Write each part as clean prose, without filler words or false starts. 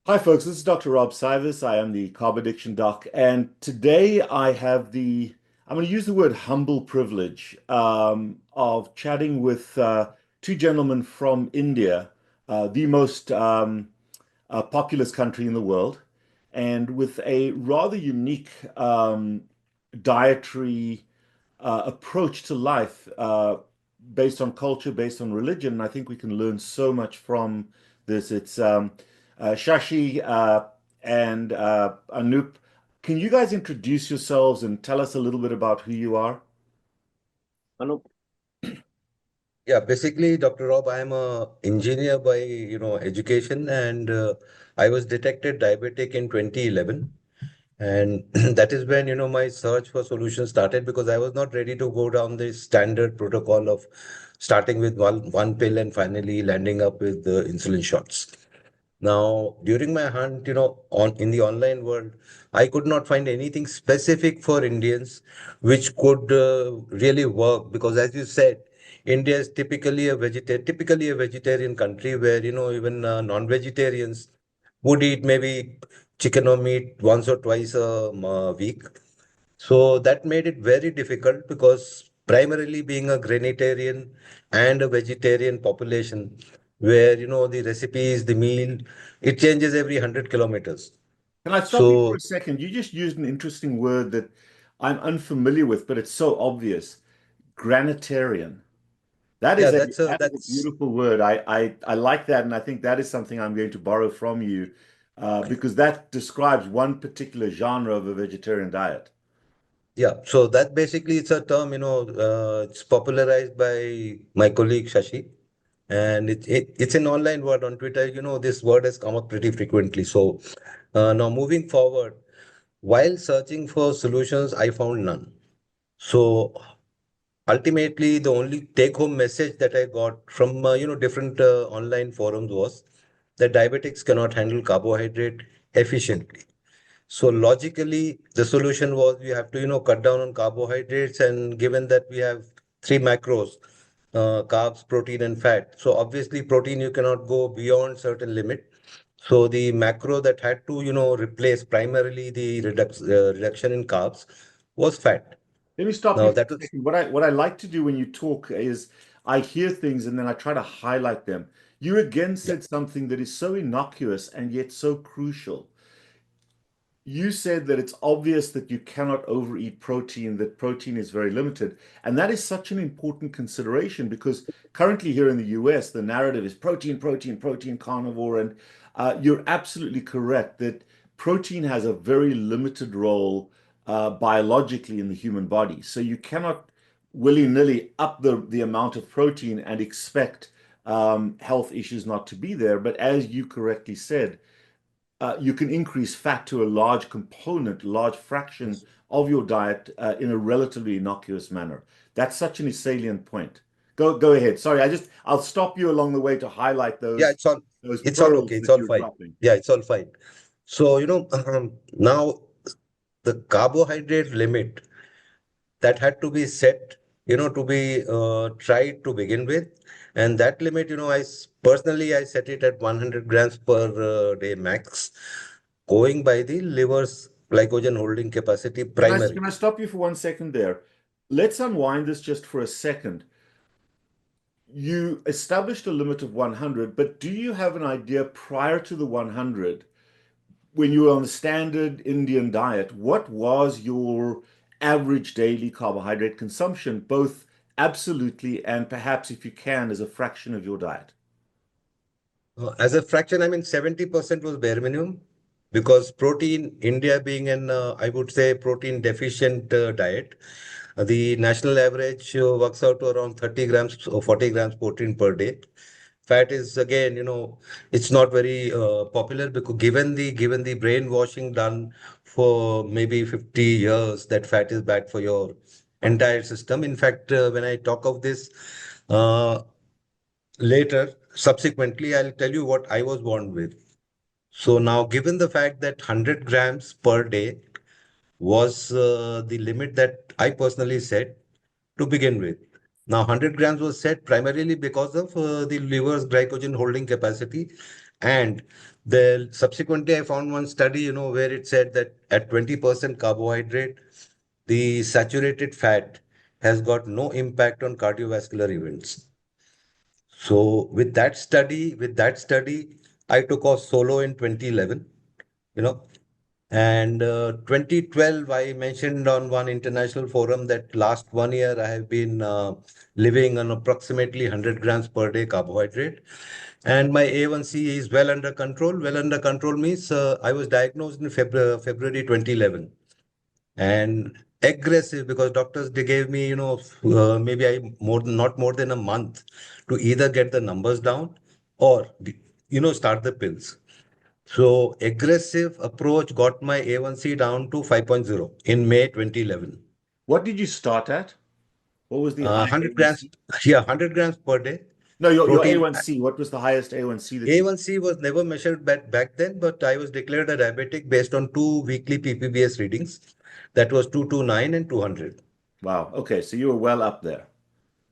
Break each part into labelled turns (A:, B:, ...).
A: Hi, folks. This is Dr. Rob Sivers. I am the carb addiction doc. And today I'm going to use the word humble privilege of chatting with two gentlemen from India, the most populous country in the world, and with a rather unique dietary approach to life based on culture, based on religion. And I think we can learn so much from this. It's Shashi and Anup. Can you guys introduce yourselves and tell us a little bit about who you are?
B: Anup.
C: Yeah, basically, Dr. Rob, I'm a engineer by, education, and I was detected diabetic in 2011. And that is when, my search for solutions started because I was not ready to go down the standard protocol of starting with one pill and finally landing up with the insulin shots. Now, during my hunt, on in the online world, I could not find anything specific for Indians which could really work because, as you said, India is typically a vegetarian country where even non-vegetarians would eat maybe chicken or meat once or twice a week. So that made it very difficult because primarily being a granitarian and a vegetarian population, where the recipes, the meal, it changes every 100 kilometers.
A: Can I stop you for
C: So
A: a second? You just used an interesting word that I'm unfamiliar with, but it's so obvious. Granitarian. That
C: yeah,
A: is a
C: that's a
A: that is a
C: that's
A: beautiful word. I like that, and I think that is something I'm going to borrow from you because that describes one particular genre of a vegetarian diet.
C: yeah. So that basically it's a term, it's popularized by my colleague Shashi, and it's an online word on Twitter. This word has come up pretty frequently. So now moving forward, while searching for solutions, I found none. So ultimately, the only take-home message that I got from different online forums was that diabetics cannot handle carbohydrate efficiently. So logically, the solution was we have to cut down on carbohydrates, and given that we have three macros, carbs, protein, and fat. So obviously, protein you cannot go beyond certain limit. So the macro that had to replace primarily the reduction in carbs was fat.
A: Let me stop you
C: Now
A: for
C: that
A: a
C: was
A: second. What I like to do when you talk is I hear things and then I try to highlight them. You again
C: yeah.
A: said something that is so innocuous and yet so crucial. You said that it's obvious that you cannot overeat protein, that protein is very limited. And that is such an important consideration because currently here in the US, the narrative is protein, protein, protein, carnivore. And you're absolutely correct that protein has a very limited role biologically in the human body. So you cannot willy-nilly up the amount of protein and expect health issues not to be there. But as you correctly said, you can increase fat to a large component, large fraction of your diet in a relatively innocuous manner. That's such an salient point. Go ahead. Sorry, I'll stop you along the way to highlight
C: Yeah,
A: those
C: it's all
A: pearls
C: okay. It's
A: that
C: all
A: you're
C: fine.
A: dropping.
C: Yeah, it's all fine. So, now the carbohydrate limit that had to be set, to be tried to begin with. And that limit, personally, I set it at 100 grams per day max, going by the liver's glycogen holding capacity
A: Can I
C: primarily.
A: stop you for 1 second there? Let's unwind this just for a second. You established a limit of 100, but do you have an idea prior to the 100 when you were on the standard Indian diet, what was your average daily carbohydrate consumption, both absolutely and perhaps if you can, as a fraction of your diet?
C: As a fraction, I mean, 70% was bare minimum because protein, India being I would say, protein deficient diet, the national average works out to around 30 grams or 40 grams protein per day. Fat is again, it's not very popular because given the brainwashing done for maybe 50 years that fat is bad for your entire system. In fact, when I talk of this, uh, later, subsequently, I'll tell you what I was born with. So now, given the fact that 100 grams per day was the limit that I personally set to begin with. Now, 100 grams was set primarily because of the liver's glycogen holding capacity and Then subsequently, I found one study, where it said that at 20% carbohydrate, the saturated fat has got no impact on cardiovascular events. So with that study, I took off solo in 2011, you know, and 2012, I mentioned on one international forum that last 1 year I have been living on approximately 100 grams per day carbohydrate. And my A1C is well under control. Well under control means I was diagnosed in February 2011. And aggressive because doctors, they gave me, maybe not more than a month to either get the numbers down or, start the pills. So aggressive approach got my A1C down to 5.0 in May 2011.
A: What did you start at? What was the high
C: 100 grams,
A: A1C?
C: yeah, 100 grams per day.
A: No, your
C: Protein.
A: A1C. What was the highest A1C that you?
C: A1C was never measured back then, but I was declared a diabetic based on 2 weekly PPBS readings. That was 229 and 200.
A: Wow. Okay, so you were well up there.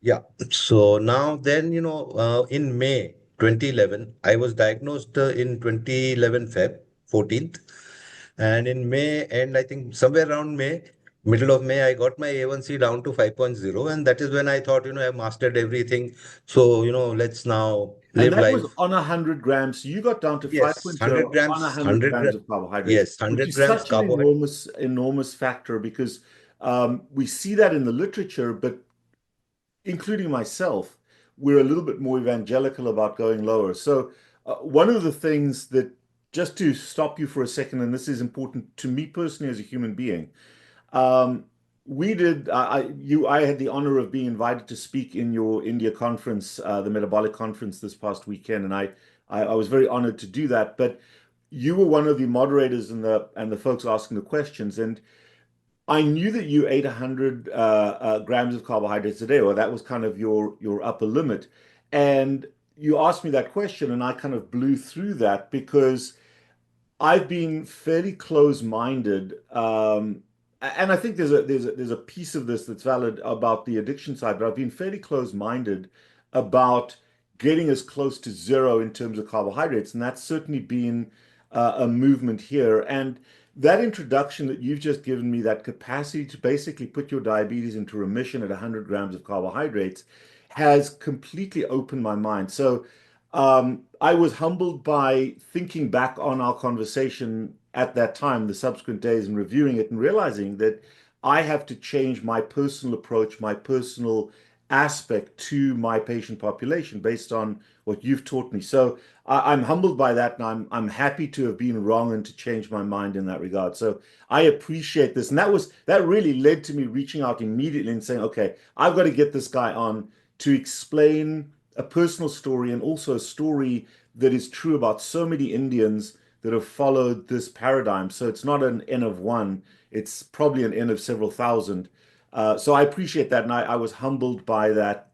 C: Yeah. So now then, in May 2011, I was diagnosed in 2011 Feb 14th. And in May, and I think somewhere around May, middle of May, I got my A1C down to 5.0. And that is when I thought, I've mastered everything. So, let's now
A: And
C: live
A: that was
C: life.
A: on 100 grams. So you got down to
C: Yes, 100
A: 5.0 on
C: grams,
A: 100 grams of carbohydrates,
C: yes,
A: which
C: 100
A: is
C: grams
A: such an
C: carbohydrate.
A: enormous factor because we see that in the literature, but including myself, we're a little bit more evangelical about going lower. So one of the things that, just to stop you for a second, and this is important to me personally as a human being, we did. I had the honor of being invited to speak in your India conference, the Metabolic Conference, this past weekend, and I was very honored to do that. But you were one of the moderators and the folks asking the questions, and I knew that you ate 100 grams of carbohydrates a day, or that was kind of your upper limit. And you asked me that question, and I kind of blew through that because I've been fairly close-minded, and I think there's a piece of this that's valid about the addiction side, but I've been fairly close-minded about getting as close to zero in terms of carbohydrates, and that's certainly been a movement here. And that introduction that you've just given me, that capacity to basically put your diabetes into remission at 100 grams of carbohydrates, has completely opened my mind. So I was humbled by thinking back on our conversation at that time, the subsequent days, and reviewing it and realizing that I have to change my personal approach, my personal aspect to my patient population based on what you've taught me. So I'm humbled by that, and I'm happy to have been wrong and to change my mind in that regard. So I appreciate this, and that really led to me reaching out immediately and saying, okay, I've got to get this guy on to explain a personal story and also a story that is true about so many Indians that have followed this paradigm. So it's not an N of one, it's probably an N of several thousand. So I appreciate that, and I was humbled by that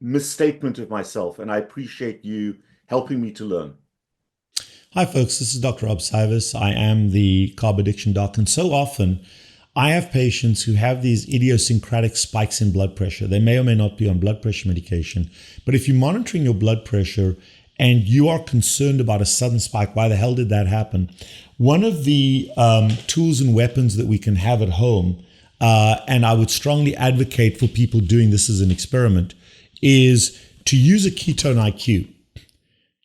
A: misstatement of myself, and I appreciate you helping me to learn.
D: Hi folks, this is Dr. Rob Cyrus. I am the carb addiction doc, and so often I have patients who have these idiosyncratic spikes in blood pressure. They may or may not be on blood pressure medication, but if you're monitoring your blood pressure and you are concerned about a sudden spike, why the hell did that happen? One of the tools and weapons that we can have at home, and I would strongly advocate for people doing this as an experiment, is to use a ketone IQ.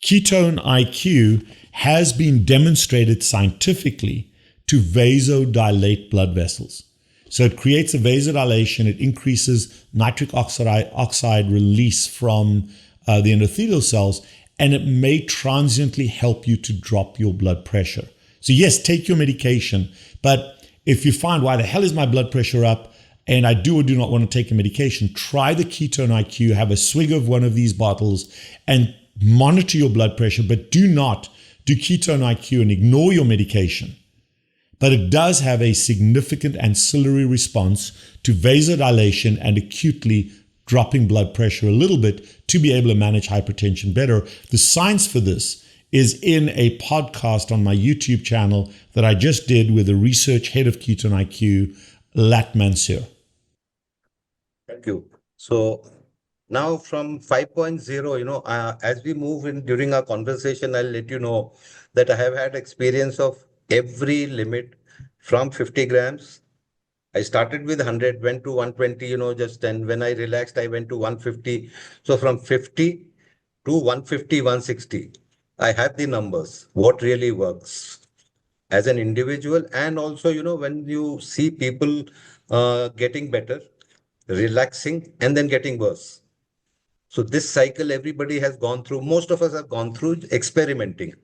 D: Ketone IQ has been demonstrated scientifically to vasodilate blood vessels. So it creates a vasodilation, it increases nitric oxide release from the endothelial cells, and it may transiently help you to drop your blood pressure. So yes, take your medication, but if you find, why the hell is my blood pressure up, and I do or do not want to take a medication, try the ketone IQ, have a swig of one of these bottles, and monitor your blood pressure, but do not do ketone IQ and ignore your medication. But it does have a significant ancillary response to vasodilation and acutely dropping blood pressure a little bit to be able to manage hypertension better. The science for this is in a podcast on my YouTube channel that I just did with the research head of Ketone IQ, Lat Mansur.
C: Thank you. So now from 5.0, as we move in during our conversation, I'll let you know that I have had experience of every limit from 50 grams. I started with 100, went to 120, just then when I relaxed, I went to 150. So from 50 to 150, 160, I have the numbers, what really works as an individual. And also, when you see people getting better, relaxing, and then getting worse. So this cycle, everybody has gone through, most of us have gone through experimenting.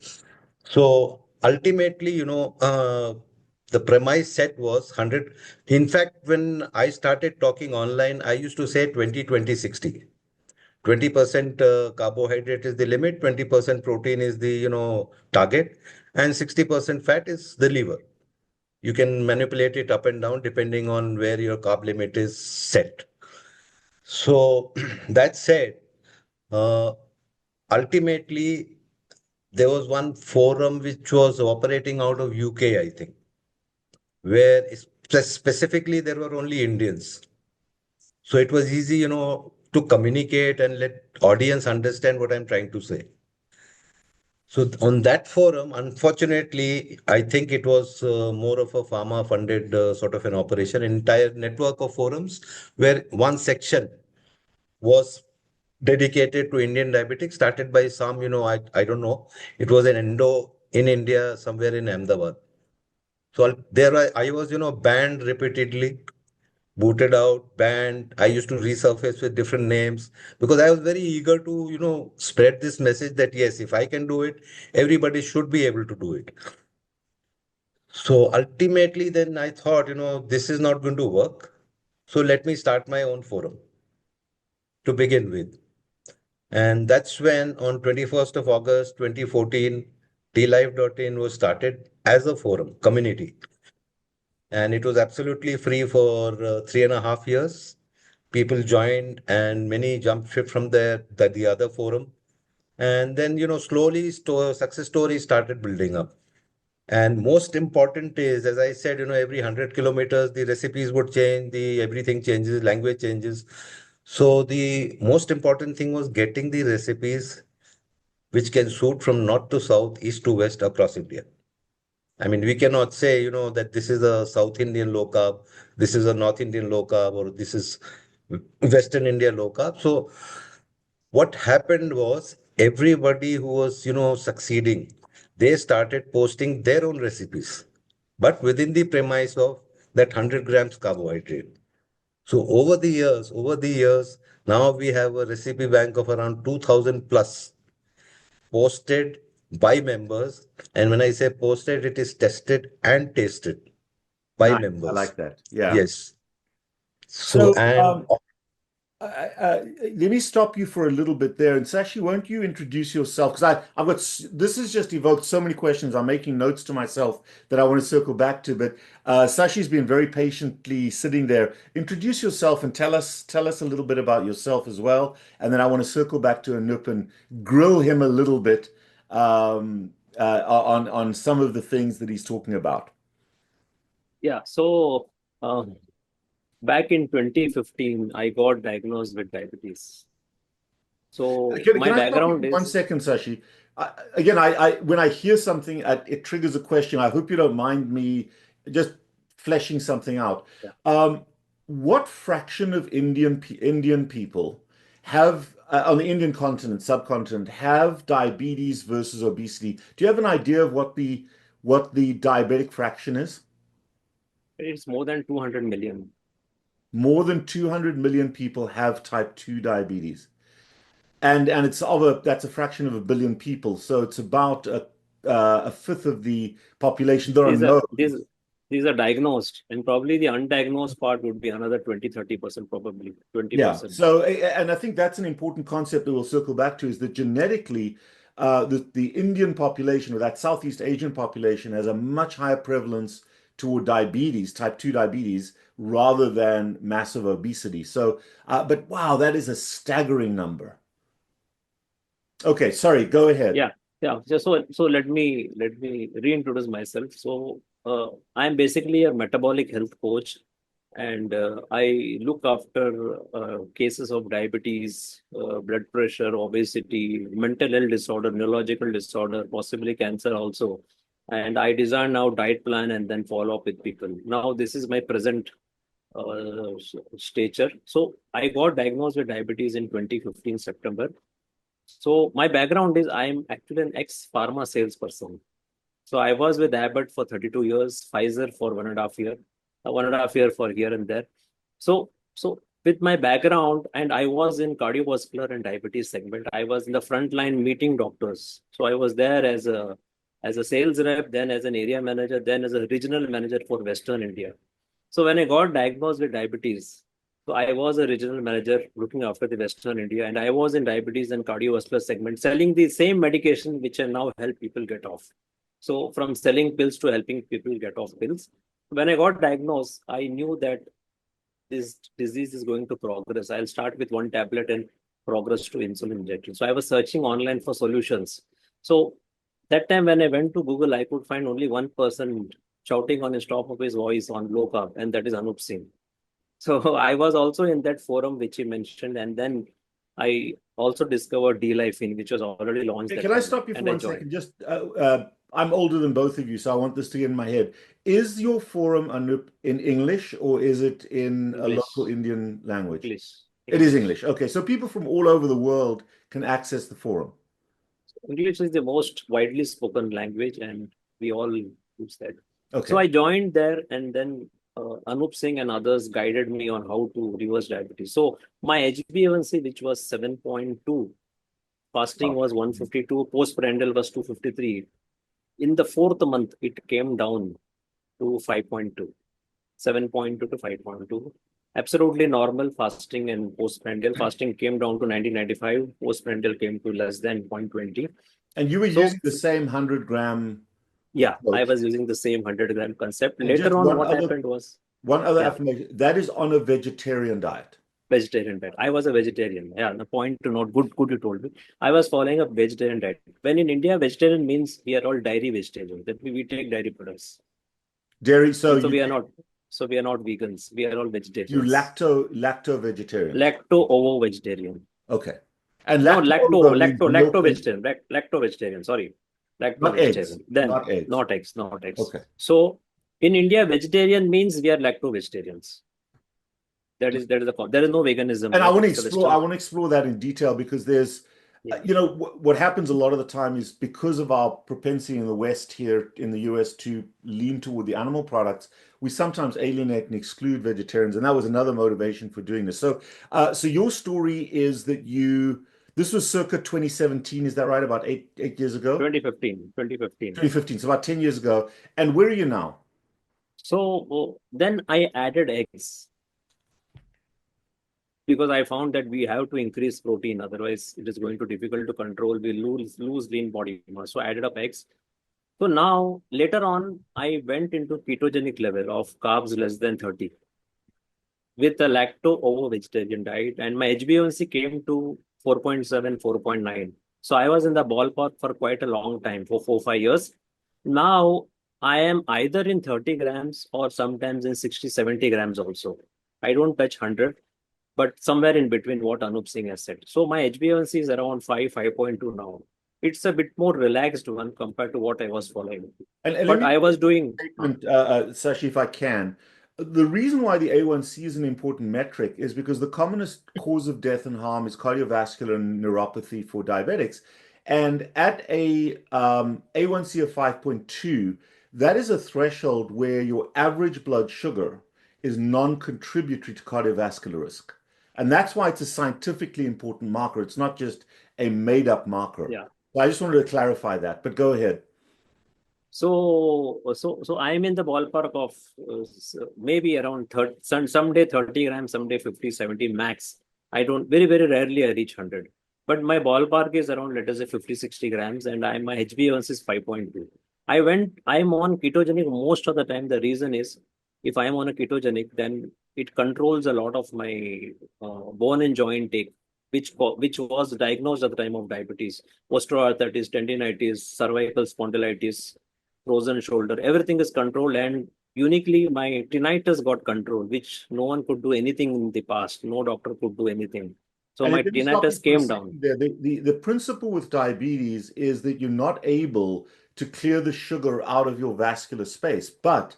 C: So ultimately, the premise set was 100. In fact, when I started talking online, I used to say 20, 20, 60. 20% carbohydrate is the limit, 20% protein is the, target, and 60% fat is the lever. You can manipulate it up and down depending on where your carb limit is set. So that said, uh, ultimately, there was one forum which was operating out of UK, I think, where specifically there were only Indians. So it was easy, to communicate and let audience understand what I'm trying to say. So on that forum, unfortunately, I think it was more of a pharma-funded sort of an operation, entire network of forums where one section was dedicated to Indian diabetics, started by some, I don't know. It was an endo in India, somewhere in Ahmedabad. So I was, banned repeatedly, booted out, banned. I used to resurface with different names because I was very eager to, spread this message that yes, if I can do it, everybody should be able to do it. So ultimately, then I thought, this is not going to work. So let me start my own forum to begin with. And that's when on 21st of August 2014, dLife.in was started as a forum community. And it was absolutely free for 3.5 years. People joined and many jumped ship from there, the other forum. And then, slowly success stories started building up. And most important is, as I said, every 100 kilometers, the recipes would change, everything changes, language changes. So the most important thing was getting the recipes which can suit from north to south, east to west across India. I mean, we cannot say, that this is a South Indian low carb, this is a North Indian low carb, or this is Western India low carb. So what happened was everybody who was, succeeding, they started posting their own recipes, but within the premise of that 100 grams carbohydrate. So over the years, now we have a recipe bank of around 2000 plus posted by members. And when I say posted, it is tested and tasted by
A: Nice. I
C: members.
A: like that. Yeah.
C: Yes. So, and
A: let me stop you for a little bit there. And Sashi, won't you introduce yourself? Because I've got this has just evoked so many questions. I'm making notes to myself that I want to circle back to. But Sashi's been very patiently sitting there. Introduce yourself and tell us a little bit about yourself as well. And then I want to circle back to Anup and grill him a little bit on some of the things that he's talking about.
B: Yeah. So back in 2015, I got diagnosed with diabetes. So my
A: Can I stop you
B: background
A: for 1
B: is,
A: second, Sashi? Again, when I hear something, it triggers a question. I hope you don't mind me just fleshing something out.
B: yeah.
A: What fraction of Indian people have on the Indian continent, subcontinent, have diabetes versus obesity? Do you have an idea of what the diabetic fraction is?
B: It's more than 200 million.
A: More than 200 million people have type 2 diabetes. And it's that's a fraction of a billion people, so it's about a fifth of the population. There are
B: These are
A: no
B: these are diagnosed, and probably the undiagnosed part would be another 20-30%, probably
A: Yeah.
B: 20%.
A: So, and I think that's an important concept that we'll circle back to is that genetically, the Indian population or that Southeast Asian population has a much higher prevalence toward diabetes, type 2 diabetes, rather than massive obesity. So, but wow, that is a staggering number. Okay, sorry, go ahead.
B: Yeah. So let me reintroduce myself. So I'm basically a metabolic health coach And I look after cases of diabetes, blood pressure, obesity, mental health disorder, neurological disorder, possibly cancer also. And I design now diet plan and then follow up with people. Now this is my present stature. So I got diagnosed with diabetes in 2015 September. So my background is I'm actually an ex-pharma salesperson. So I was with Abbott for 32 years, Pfizer for 1.5 year, 1.5 year for here and there. So with my background, and I was in cardiovascular and diabetes segment, I was in the front line meeting doctors. So I was there as a sales rep, then as an area manager, then as a regional manager for Western India. So when I got diagnosed with diabetes, so I was a regional manager looking after the Western India, and I was in diabetes and cardiovascular segment, selling the same medication which I now help people get off. So from selling pills to helping people get off pills. When I got diagnosed, I knew that this disease is going to progress. I'll start with one tablet and progress to insulin injection. So I was searching online for solutions. So that time when I went to Google, I could find only one person shouting on his top of his voice on low carb, and that is Anup Singh. So I was also in that forum which he mentioned, and then I also discovered dLife in which was already launched.
A: Hey,
B: that
A: can I
B: time,
A: stop you for
B: and I
A: one
B: joined.
A: second? Just, I'm older than both of you, so I want this to get in my head. Is your forum, Anup, in English or is it in a
B: English,
A: local Indian language?
B: English,
A: It is
B: English.
A: English. Okay, so people from all over the world can access the forum.
B: English is the most widely spoken language, and we all use that. So
A: Okay.
B: I joined there, and then Anup Singh and others guided me on how to reverse diabetes. So my HbA1c, which was 7.2, fasting
A: Wow.
B: was 152, postprandial was 253. In the fourth month, it came down to 5.2, 7.2 to 5.2. Absolutely normal fasting and postprandial. Fasting came down to 1995, postprandial came to less than 0.20.
A: And you were
B: So
A: using the same 100-gram
B: yeah, I
A: approach.
B: was using the same 100-gram concept.
A: And just
B: Later on, what happened was,
A: one other
B: yeah,
A: affirmation, that is on a vegetarian diet.
B: vegetarian diet. I was a vegetarian. Yeah, the point to note, good you told me. I was following a vegetarian diet. When in India, vegetarian means we are all dairy vegetarians. That means we take dairy products.
A: Dairy, so
B: And so
A: you
B: we are not vegans. We are all
A: you
B: vegetarians.
A: lacto vegetarians.
B: Lacto-ovo vegetarian.
A: Okay. And
B: No,
A: lacto means milk
B: lacto
A: and
B: vegetarian. Lacto vegetarian. Sorry, lacto
A: not eggs.
B: vegetarian. Then
A: Not eggs.
B: not eggs, not eggs.
A: Okay.
B: So in India, vegetarian means we are lacto vegetarians. That is the point. There is no veganism.
A: And I
B: Right?
A: want to
B: It's a
A: explore. I
B: Western.
A: want to explore that in detail because there's,
B: Yeah.
A: what happens a lot of the time is because of our propensity in the West here in the US to lean toward the animal products, we sometimes alienate and exclude vegetarians, and that was another motivation for doing this. So, so your story is that this was circa 2017, is that right? About eight years ago?
B: 2015.
A: 2015, so about 10 years ago. And where are you now?
B: So then I added eggs because I found that we have to increase protein. Otherwise, it is going to be difficult to control. We lose lean body mass. So I added up eggs. So now later on, I went into ketogenic level of carbs less than 30 with a lacto-ovo vegetarian diet, and my HbA1c came to 4.7, 4.9. So I was in the ballpark for quite a long time, for 4-5 years. Now I am either in 30 grams or sometimes in 60, 70 grams also. I don't touch 100, but somewhere in between what Anup Singh has said. So my HbA1c is around 5, 5.2 now. It's a bit more relaxed one compared to what I was following.
A: And let
B: But
A: me
B: I was doing.
A: statement, Sashi, if I can. The reason why the A1C is an important metric is because the commonest cause of death and harm is cardiovascular neuropathy for diabetics. And at a A1C of 5.2, that is a threshold where your average blood sugar is non-contributory to cardiovascular risk. And that's why it's a scientifically important marker. It's not just a made-up marker.
B: Yeah.
A: So I just wanted to clarify that, but go ahead.
B: So I'm in the ballpark of maybe around 30, someday 30 grams, someday 50, 70 max. I don't, very, very rarely I reach 100. But my ballpark is around, let us say 50, 60 grams, and my HbA1c is 5.2. I'm on ketogenic most of the time. The reason is if I'm on a ketogenic, then it controls a lot of my bone and joint take, which was diagnosed at the time of diabetes, osteoarthritis, tendinitis, cervical spondylitis, frozen shoulder, everything is controlled, and uniquely my tinnitus got controlled, which no one could do anything in the past. No doctor could do anything. So
A: And
B: my
A: let me stop you
B: tinnitus
A: for a
B: came down.
A: second there. The principle with diabetes is that you're not able to clear the sugar out of your vascular space, but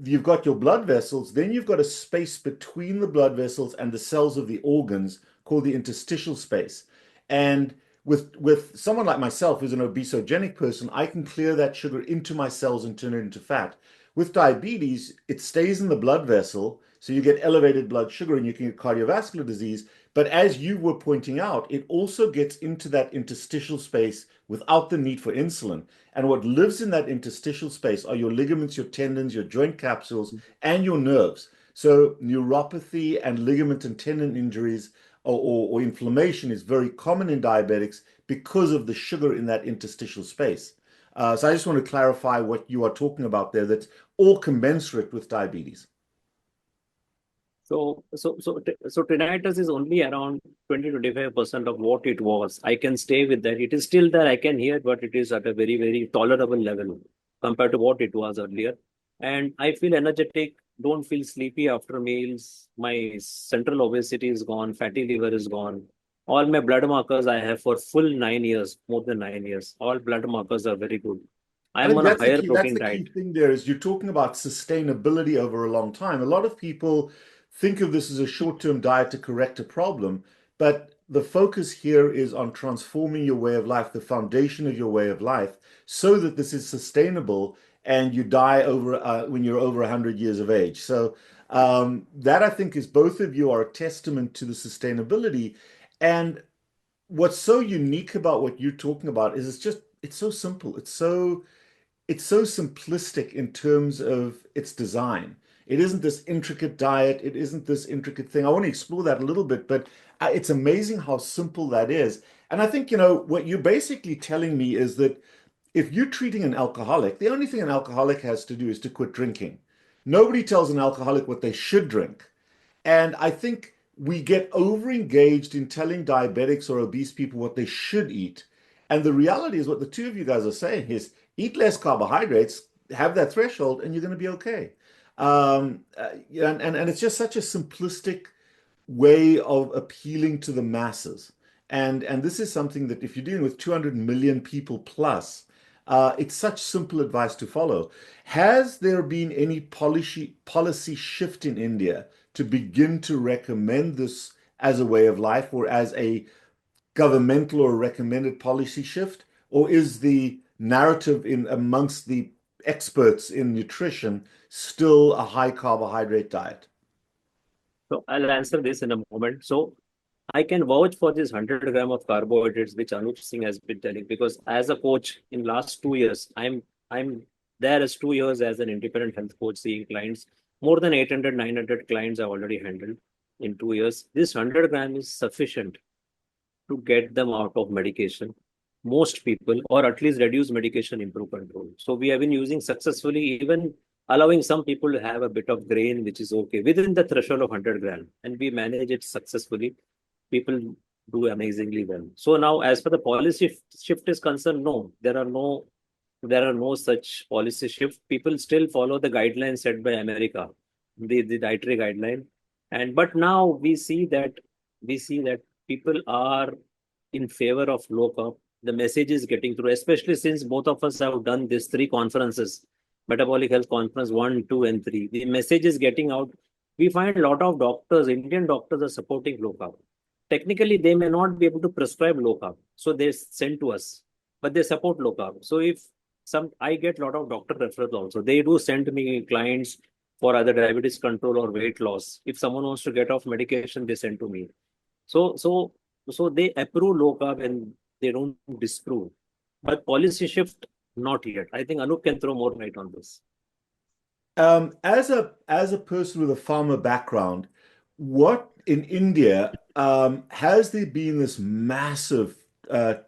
A: you've got your blood vessels, then you've got a space between the blood vessels and the cells of the organs called the interstitial space. And with someone like myself who's an obesogenic person, I can clear that sugar into my cells and turn it into fat. With diabetes, it stays in the blood vessel, so you get elevated blood sugar and you can get cardiovascular disease. But as you were pointing out, it also gets into that interstitial space without the need for insulin. And what lives in that interstitial space are your ligaments, your tendons, your joint capsules, and your nerves. So neuropathy and ligament and tendon injuries or inflammation is very common in diabetics because of the sugar in that interstitial space. So I just want to clarify what you are talking about there. That's all commensurate with diabetes.
B: So tinnitus is only around 20-25% of what it was. I can stay with that. It is still there. I can hear, but it is at a very, very tolerable level compared to what it was earlier. And I feel energetic, don't feel sleepy after meals. My central obesity is gone, fatty liver is gone. All my blood markers I have for full 9 years, more than 9 years. All blood markers are very good.
A: I
B: I'm
A: think
B: on a
A: that's the
B: higher
A: key. That's
B: protein
A: the key
B: diet.
A: thing there is you're talking about sustainability over a long time. A lot of people think of this as a short-term diet to correct a problem, but the focus here is on transforming your way of life, the foundation of your way of life, so that this is sustainable and you die over when you're over 100 years of age. So that I think is both of you are a testament to the sustainability. And what's so unique about what you're talking about is it's so simple. It's so simplistic in terms of its design. It isn't this intricate diet. It isn't this intricate thing. I want to explore that a little bit, but it's amazing how simple that is. And I think, what you're basically telling me is that if you're treating an alcoholic, the only thing an alcoholic has to do is to quit drinking. Nobody tells an alcoholic what they should drink. And I think we get over engaged in telling diabetics or obese people what they should eat. And the reality is what the two of you guys are saying is eat less carbohydrates, have that threshold, and you're going to be okay. And it's just such a simplistic way of appealing to the masses. And this is something that if you're dealing with 200 million people plus, it's such simple advice to follow. Has there been any policy shift in India to begin to recommend this as a way of life or as a governmental or recommended policy shift? Or is the narrative in amongst the experts in nutrition still a high carbohydrate diet?
B: So I'll answer this in a moment. So I can vouch for this 100 gram of carbohydrates, which Anup Singh has been telling, because as a coach in last 2 years, I'm there as 2 years as an independent health coach seeing clients. More than 800, 900 clients I've already handled in 2 years. This 100 gram is sufficient to get them out of medication. Most people, or at least reduce medication, improve control. So we have been using successfully, even allowing some people to have a bit of grain, which is okay within the threshold of 100 gram, and we manage it successfully. People do amazingly well. So now, as for the policy shift is concerned, no, there are no such policy shift. People still follow the guidelines set by America, the dietary guideline, and but now we see that people are in favor of low carb. The message is getting through, especially since both of us have done these three conferences, Metabolic Health Conference 1, 2, and 3. The message is getting out. We find a lot of doctors, Indian doctors, are supporting low carb. Technically, they may not be able to prescribe low carb, so they send to us, but they support low carb. So if I get a lot of doctor referrals also. They do send me clients for either diabetes control or weight loss. If someone wants to get off medication, they send to me. So, so, so they approve low carb and they don't disprove. But policy shift, not yet. I think Anup can throw more light on this.
A: As a person with a pharma background, what in India has there been this massive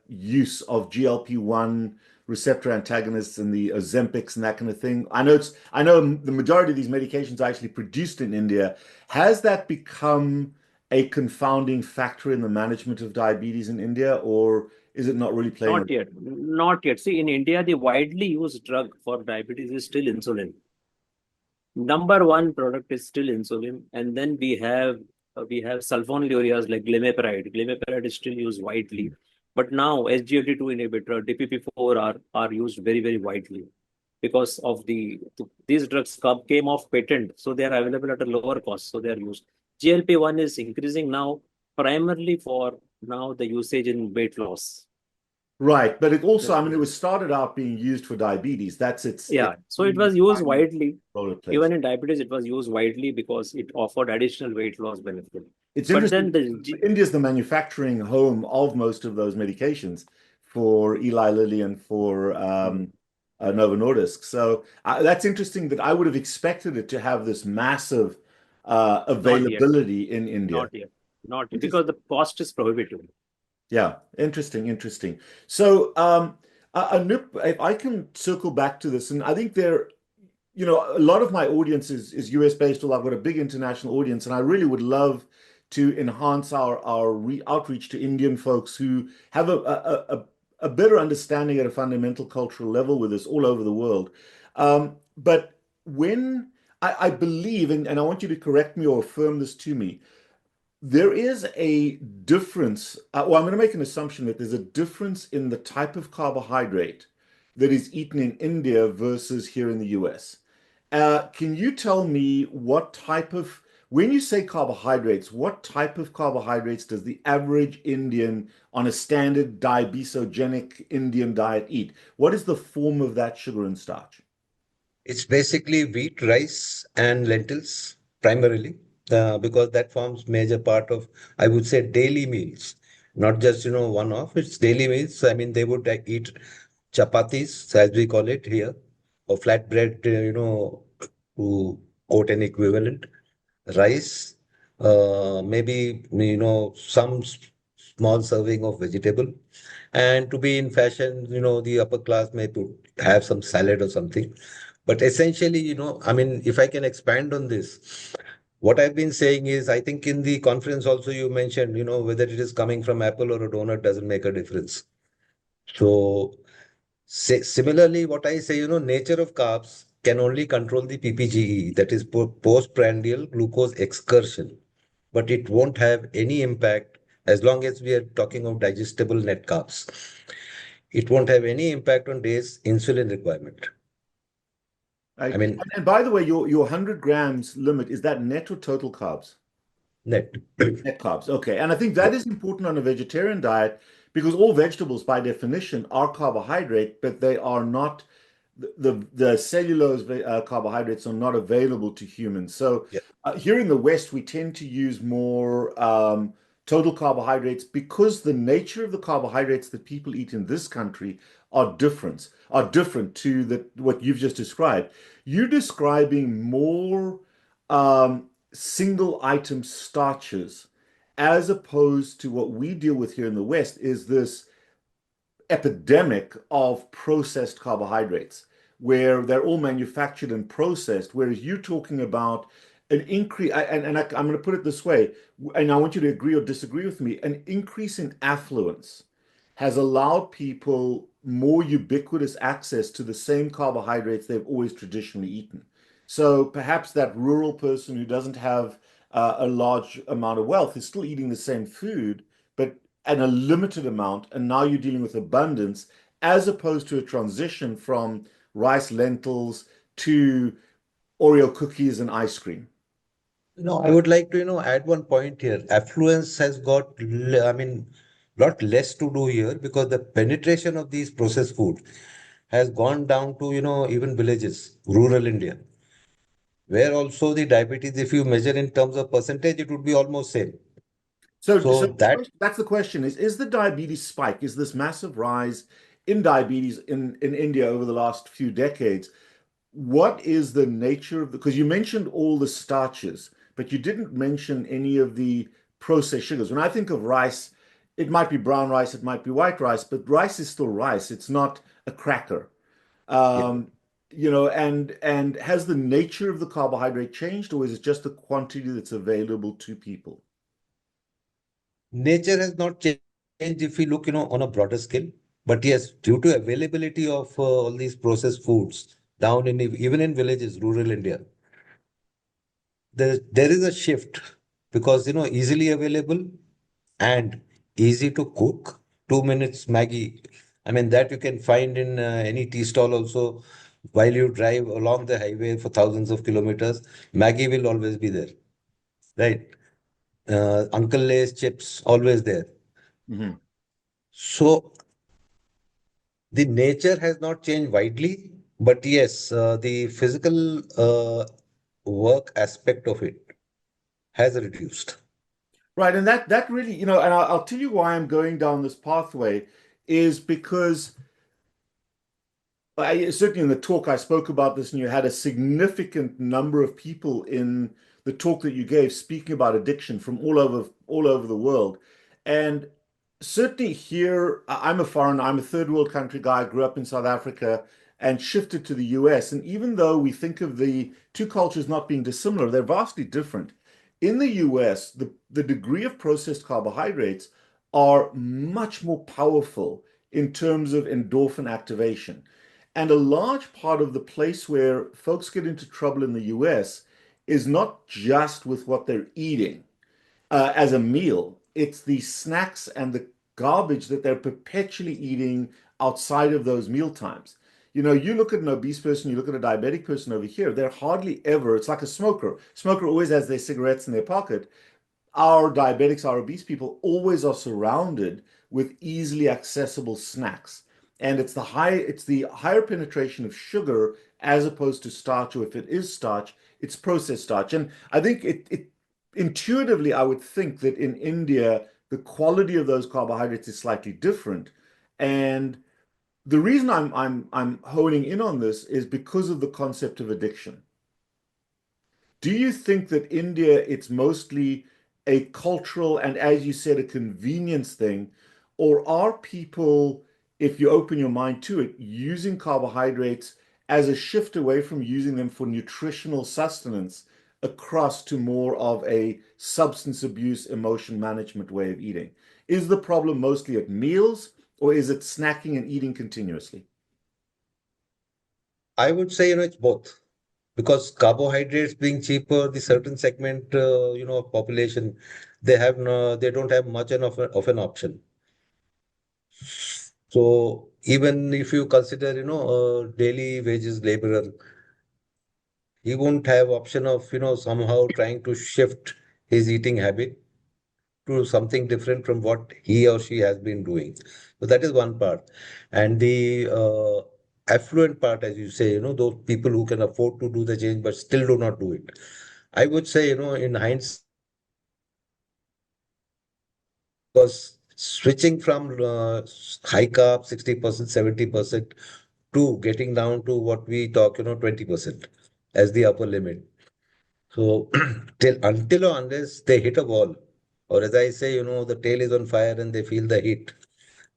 A: use of GLP-1 receptor antagonists and the Ozempics and that kind of thing? I know the majority of these medications are actually produced in India. Has that become a confounding factor in the management of diabetes in India, or is it not really playing
B: Not yet. Not yet. See, in India, the widely used drug for diabetes is still insulin. Number one product is still insulin, and then we have sulfonylureas like glimepiride. Glimepiride is still used widely, but now SGLT2 inhibitor, DPP4 are used very widely because of these drugs came off patent, so they are available at a lower cost, so they are used. GLP-1 is increasing now primarily for now the usage in weight loss.
A: Right, but it also, I mean, it was started out being used for diabetes. That's its
B: Yeah, so it was used widely.
A: role it plays.
B: Even in diabetes, it was used widely because it offered additional weight loss benefit.
A: It's
B: But
A: interesting.
B: then
A: India's the manufacturing home of most of those medications for Eli Lilly and for Novo Nordisk. So that's interesting that I would have expected it to have this massive availability in India.
B: not yet, not yet, because the cost is prohibitive.
A: Yeah, interesting. So, Anup, if I can circle back to this, and I think a lot of my audience is US based, although I've got a big international audience, and I really would love to enhance our outreach to Indian folks who have a better understanding at a fundamental cultural level with us all over the world. But when I believe, and I want you to correct me or affirm this to me, there is a difference. Well, I'm going to make an assumption that there's a difference in the type of carbohydrate that is eaten in India versus here in the US. Can you tell me when you say carbohydrates, what type of carbohydrates does the average Indian on a standard diabetogenic Indian diet eat? What is the form of that sugar and starch?
C: It's basically wheat, rice, and lentils primarily, because that forms major part of, I would say, daily meals, not just, one-off. It's daily meals. I mean, they would eat chapatis, as we call it here, or flatbread, to quote an equivalent, rice, maybe, some small serving of vegetable. And to be in fashion, the upper class may have some salad or something. But essentially, I mean, if I can expand on this, what I've been saying is, I think in the conference also you mentioned, whether it is coming from apple or a donut doesn't make a difference. So similarly, what I say, nature of carbs can only control the PPGE, that is postprandial glucose excursion, but it won't have any impact as long as we are talking of digestible net carbs. It won't have any impact on day's insulin requirement. I mean,
A: And by the way, your 100 grams limit, is that net or total carbs?
C: net.
A: Net carbs. Okay. And I think that is important on a vegetarian diet because all vegetables, by definition, are carbohydrate, but they are not, the cellulose carbohydrates are not available to humans. So
C: Yeah.
A: Here in the West, we tend to use more total carbohydrates because the nature of the carbohydrates that people eat in this country are different to what you've just described. You're describing more single item starches as opposed to what we deal with here in the West is this epidemic of processed carbohydrates where they're all manufactured and processed, whereas you're talking about an increase, and I'm going to put it this way, and I want you to agree or disagree with me, an increase in affluence has allowed people more ubiquitous access to the same carbohydrates they've always traditionally eaten. So perhaps that rural person who doesn't have a large amount of wealth is still eating the same food, but at a limited amount, and now you're dealing with abundance, as opposed to a transition from rice, lentils to Oreo cookies and ice cream.
C: No, I would like to, add one point here. Affluence has got, I mean, lot less to do here because the penetration of these processed foods has gone down to, even villages, rural India, where also the diabetes, if you measure in terms of percentage, it would be almost same.
A: So
C: So that
A: that's the question is the diabetes spike, is this massive rise in diabetes in India over the last few decades? What is the nature of because you mentioned all the starches, but you didn't mention any of the processed sugars. When I think of rice, it might be brown rice, it might be white rice, but rice is still rice. It's not a cracker.
C: yeah,
A: And has the nature of the carbohydrate changed, or is it just the quantity that's available to people?
C: nature has not changed if we look, on a broader scale. But yes, due to availability of all these processed foods down in even in villages, rural India, there is a shift because, easily available and easy to cook. 2 minutes Maggie. I mean, that you can find in any tea stall also. While you drive along the highway for thousands of kilometers, Maggie will always be there, right? Uncle Lay's chips always there.
A: Mhm.
C: So the nature has not changed widely, but yes, the physical work aspect of it has reduced.
A: Right, and that really, and I'll tell you why I'm going down this pathway is because certainly in the talk I spoke about this, and you had a significant number of people in the talk that you gave speaking about addiction from all over the world. And certainly here, I'm a foreigner, I'm a third world country guy, grew up in South Africa and shifted to the US. And even though we think of the two cultures not being dissimilar, they're vastly different. In the US, the degree of processed carbohydrates are much more powerful in terms of endorphin activation. And a large part of the place where folks get into trouble in the US is not just with what they're eating as a meal, it's the snacks and the garbage that they're perpetually eating outside of those meal times. You look at an obese person, you look at a diabetic person over here, they're hardly ever, it's like a smoker. Smoker always has their cigarettes in their pocket. Our diabetics, our obese people always are surrounded with easily accessible snacks. And it's the higher penetration of sugar as opposed to starch, or if it is starch, it's processed starch. And I think it intuitively, I would think that in India, the quality of those carbohydrates is slightly different. And the reason I'm honing in on this is because of the concept of addiction. Do you think that India, it's mostly a cultural and, as you said, a convenience thing, or are people, if you open your mind to it, using carbohydrates as a shift away from using them for nutritional sustenance across to more of a substance abuse, emotion management way of eating? Is the problem mostly at meals, or is it snacking and eating continuously?
C: I would say, it's both. Because carbohydrates being cheaper, the certain segment, of population, they don't have much of an option. So even if you consider, a daily wages laborer, he won't have option of, somehow trying to shift his eating habit to something different from what he or she has been doing. So that is one part. And the affluent part, as you say, those people who can afford to do the change but still do not do it. I would say, in hindsight, because switching from high carb 60%, 70% to getting down to what we talk, 20% as the upper limit. So till until or unless they hit a wall, or as I say, the tail is on fire and they feel the heat.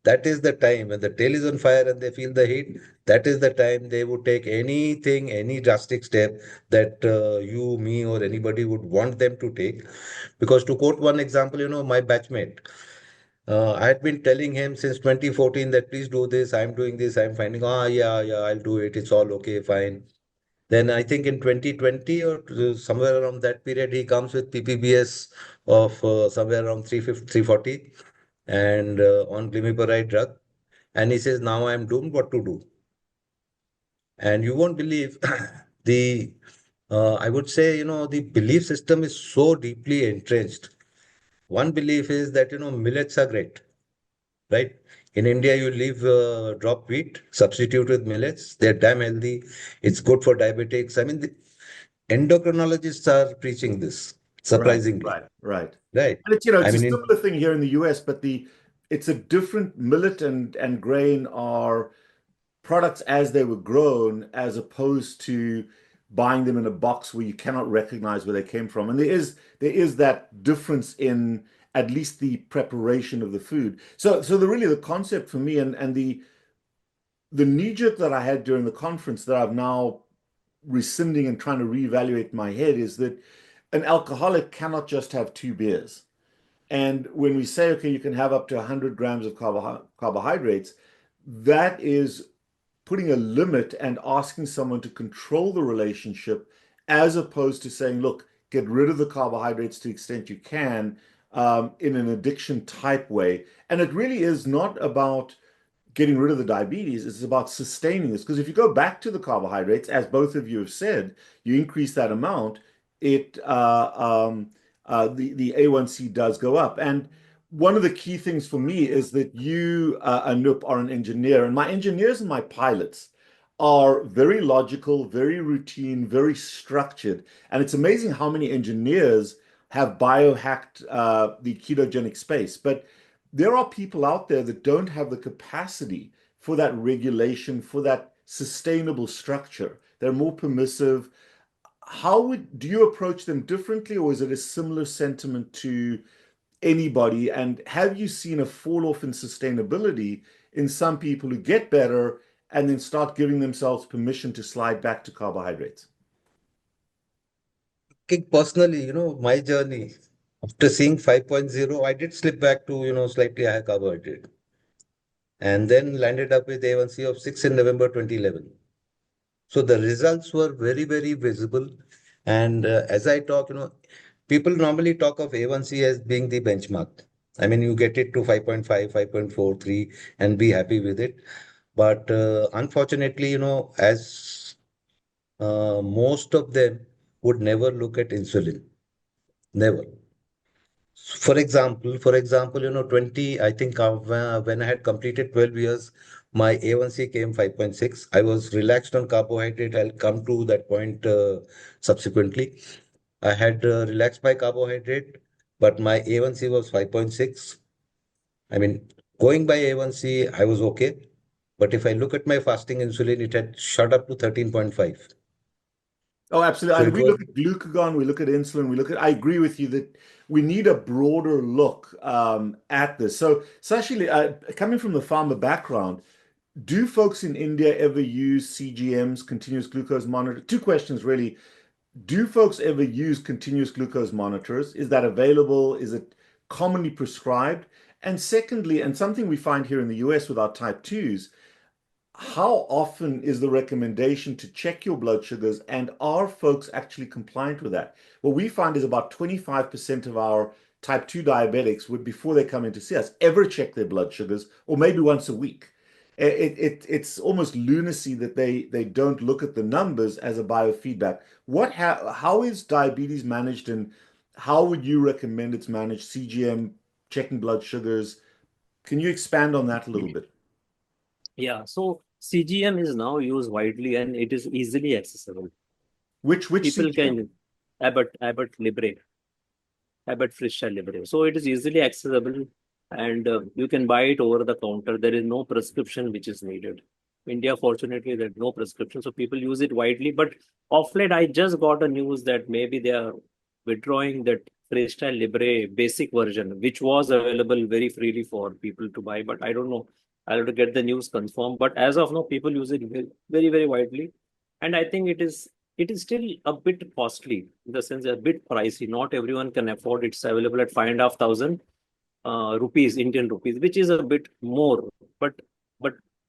C: That is the time when the tail is on fire and they feel the heat. That is the time they would take anything, any drastic step that you, me, or anybody would want them to take. Because to quote one example, my batchmate, I had been telling him since 2014 that please do this, I'm doing this, I'm finding, yeah, yeah, I'll do it. It's all okay, fine. Then I think in 2020 or somewhere around that period, he comes with PPBS of somewhere around 350, 340 and on glimepiride drug. And he says, now I'm doomed, what to do? And you won't believe the, I would say, the belief system is so deeply entrenched. One belief is that, millets are great, right? In India, you leave drop wheat, substitute with millets. They're damn healthy. It's good for diabetics. I mean, the endocrinologists are preaching this,
A: Right,
C: surprisingly,
A: right, right.
C: right?
A: And
C: I
A: it's a
C: mean,
A: similar thing here in the US, but it's a different millet and grain are products as they were grown, as opposed to buying them in a box where you cannot recognize where they came from. And there is that difference in at least the preparation of the food. So the concept for me and the knee jerk that I had during the conference that I've now rescinding and trying to reevaluate in my head is that an alcoholic cannot just have two beers. And when we say, okay, you can have up to 100 grams of carbohydrates, that is putting a limit and asking someone to control the relationship as opposed to saying, look, get rid of the carbohydrates to the extent you can in an addiction type way. And it really is not about getting rid of the diabetes, it's about sustaining this. Because if you go back to the carbohydrates, as both of you have said, you increase that amount, the A1C does go up. And one of the key things for me is that you, Anup, are an engineer, and my engineers and my pilots are very logical, very routine, very structured. And it's amazing how many engineers have biohacked the ketogenic space. But there are people out there that don't have the capacity for that regulation, for that sustainable structure. They're more permissive. Do you approach them differently, or is it a similar sentiment to anybody? And have you seen a fall off in sustainability in some people who get better and then start giving themselves permission to slide back to carbohydrates?
C: Personally, my journey after seeing 5.0, I did slip back to, slightly higher carbohydrate and then landed up with A1C of 6 in November 2011. So the results were very, very visible. And as I talk, people normally talk of A1C as being the benchmark. I mean, you get it to 5.5, 5.43 and be happy with it. But unfortunately, as most of them would never look at insulin. Never. For example, 20, I think when I had completed 12 years, my A1C came 5.6. I was relaxed on carbohydrate. I'll come to that point subsequently. I had relaxed my carbohydrate, but my A1C was 5.6. I mean, going by A1C, I was okay. But if I look at my fasting insulin, it had shot up to 13.5.
A: Oh, absolutely.
C: So
A: And
C: it
A: we
C: was,
A: look at glucagon, we look at insulin, I agree with you that we need a broader look at this. So, Sashili, coming from the pharma background, do folks in India ever use CGMs, continuous glucose monitor? Two questions really. Do folks ever use continuous glucose monitors? Is that available? Is it commonly prescribed? And secondly, and something we find here in the US with our type 2s, how often is the recommendation to check your blood sugars, and are folks actually compliant with that? What we find is about 25% of our type 2 diabetics would, before they come in to see us, ever check their blood sugars, or maybe once a week. It's almost lunacy that they don't look at the numbers as a biofeedback. How is diabetes managed, and how would you recommend it's managed? CGM, checking blood sugars. Can you expand on that a little bit?
B: Yeah, so CGM is now used widely and it is easily accessible.
A: Which
B: People
A: CGM?
B: can Abbott Libre, Abbott Freestyle Libre. So it is easily accessible and you can buy it over the counter. There is no prescription which is needed. India, fortunately, there's no prescription, so people use it widely. But of late, I just got a news that maybe they are withdrawing that Freestyle Libre basic version, which was available very freely for people to buy. But I don't know. I'll have to get the news confirmed. But as of now, people use it very, very widely. And I think it is still a bit costly, in the sense a bit pricey. Not everyone can afford it. It's available at 5,500 rupees, Indian rupees, which is a bit more. But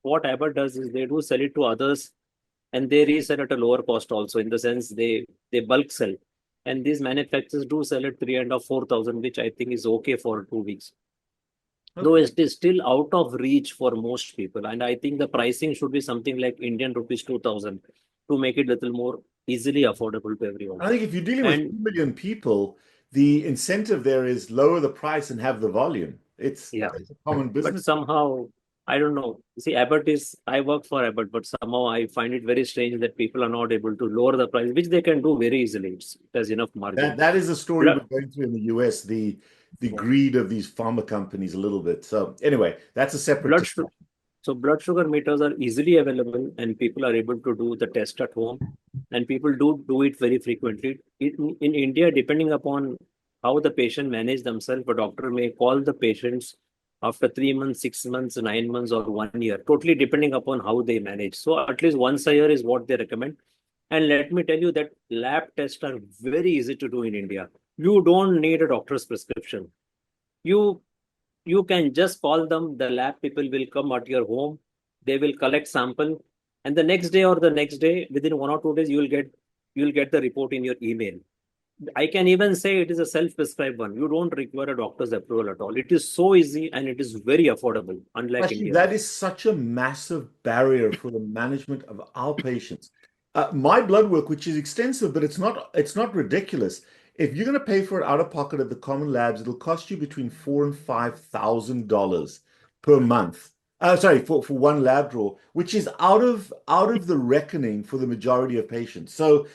B: what Abbott does is they do sell it to others and they resell at a lower cost also, in the sense they bulk sell. And these manufacturers do sell at 3,500 or 4,000, which I think is okay for 2 weeks. Though
A: Okay.
B: it is still out of reach for most people. And I think the pricing should be something like Indian rupees 2,000 to make it a little more easily affordable to everyone.
A: I think if you're dealing with
B: And
A: 2 million people, the incentive there is lower the price and have the volume. It's
B: yeah,
A: a common
B: but
A: business.
B: somehow, I don't know. See, I work for Abbott, but somehow I find it very strange that people are not able to lower the price, which they can do very easily. It has enough margin.
A: That is a story we're
B: Blood,
A: going through in the US, the greed of these pharma companies a little bit. So anyway, that's a separate
B: blood, su-
A: discussion.
B: so blood sugar meters are easily available and people are able to do the test at home. And people do it very frequently. In India, depending upon how the patient manage themselves, a doctor may call the patients after 3 months, 6 months, 9 months, or 1 year, totally depending upon how they manage. So at least once a year is what they recommend. And let me tell you that lab tests are very easy to do in India. You don't need a doctor's prescription. You you can just call them. The lab people will come at your home. They will collect sample, and the next day or the next day, within 1 or 2 days, you will get the report in your email. I can even say it is a self-prescribed one. You don't require a doctor's approval at all. It is so easy and it is very affordable, unlike
A: Actually,
B: India.
A: that is such a massive barrier for the management of our patients. My blood work, which is extensive, but it's not ridiculous. If you're going to pay for it out of pocket at the common labs, it'll cost you between $4,000 and $5,000 per month. Sorry, for one lab draw, which is out of the reckoning for the majority of patients. So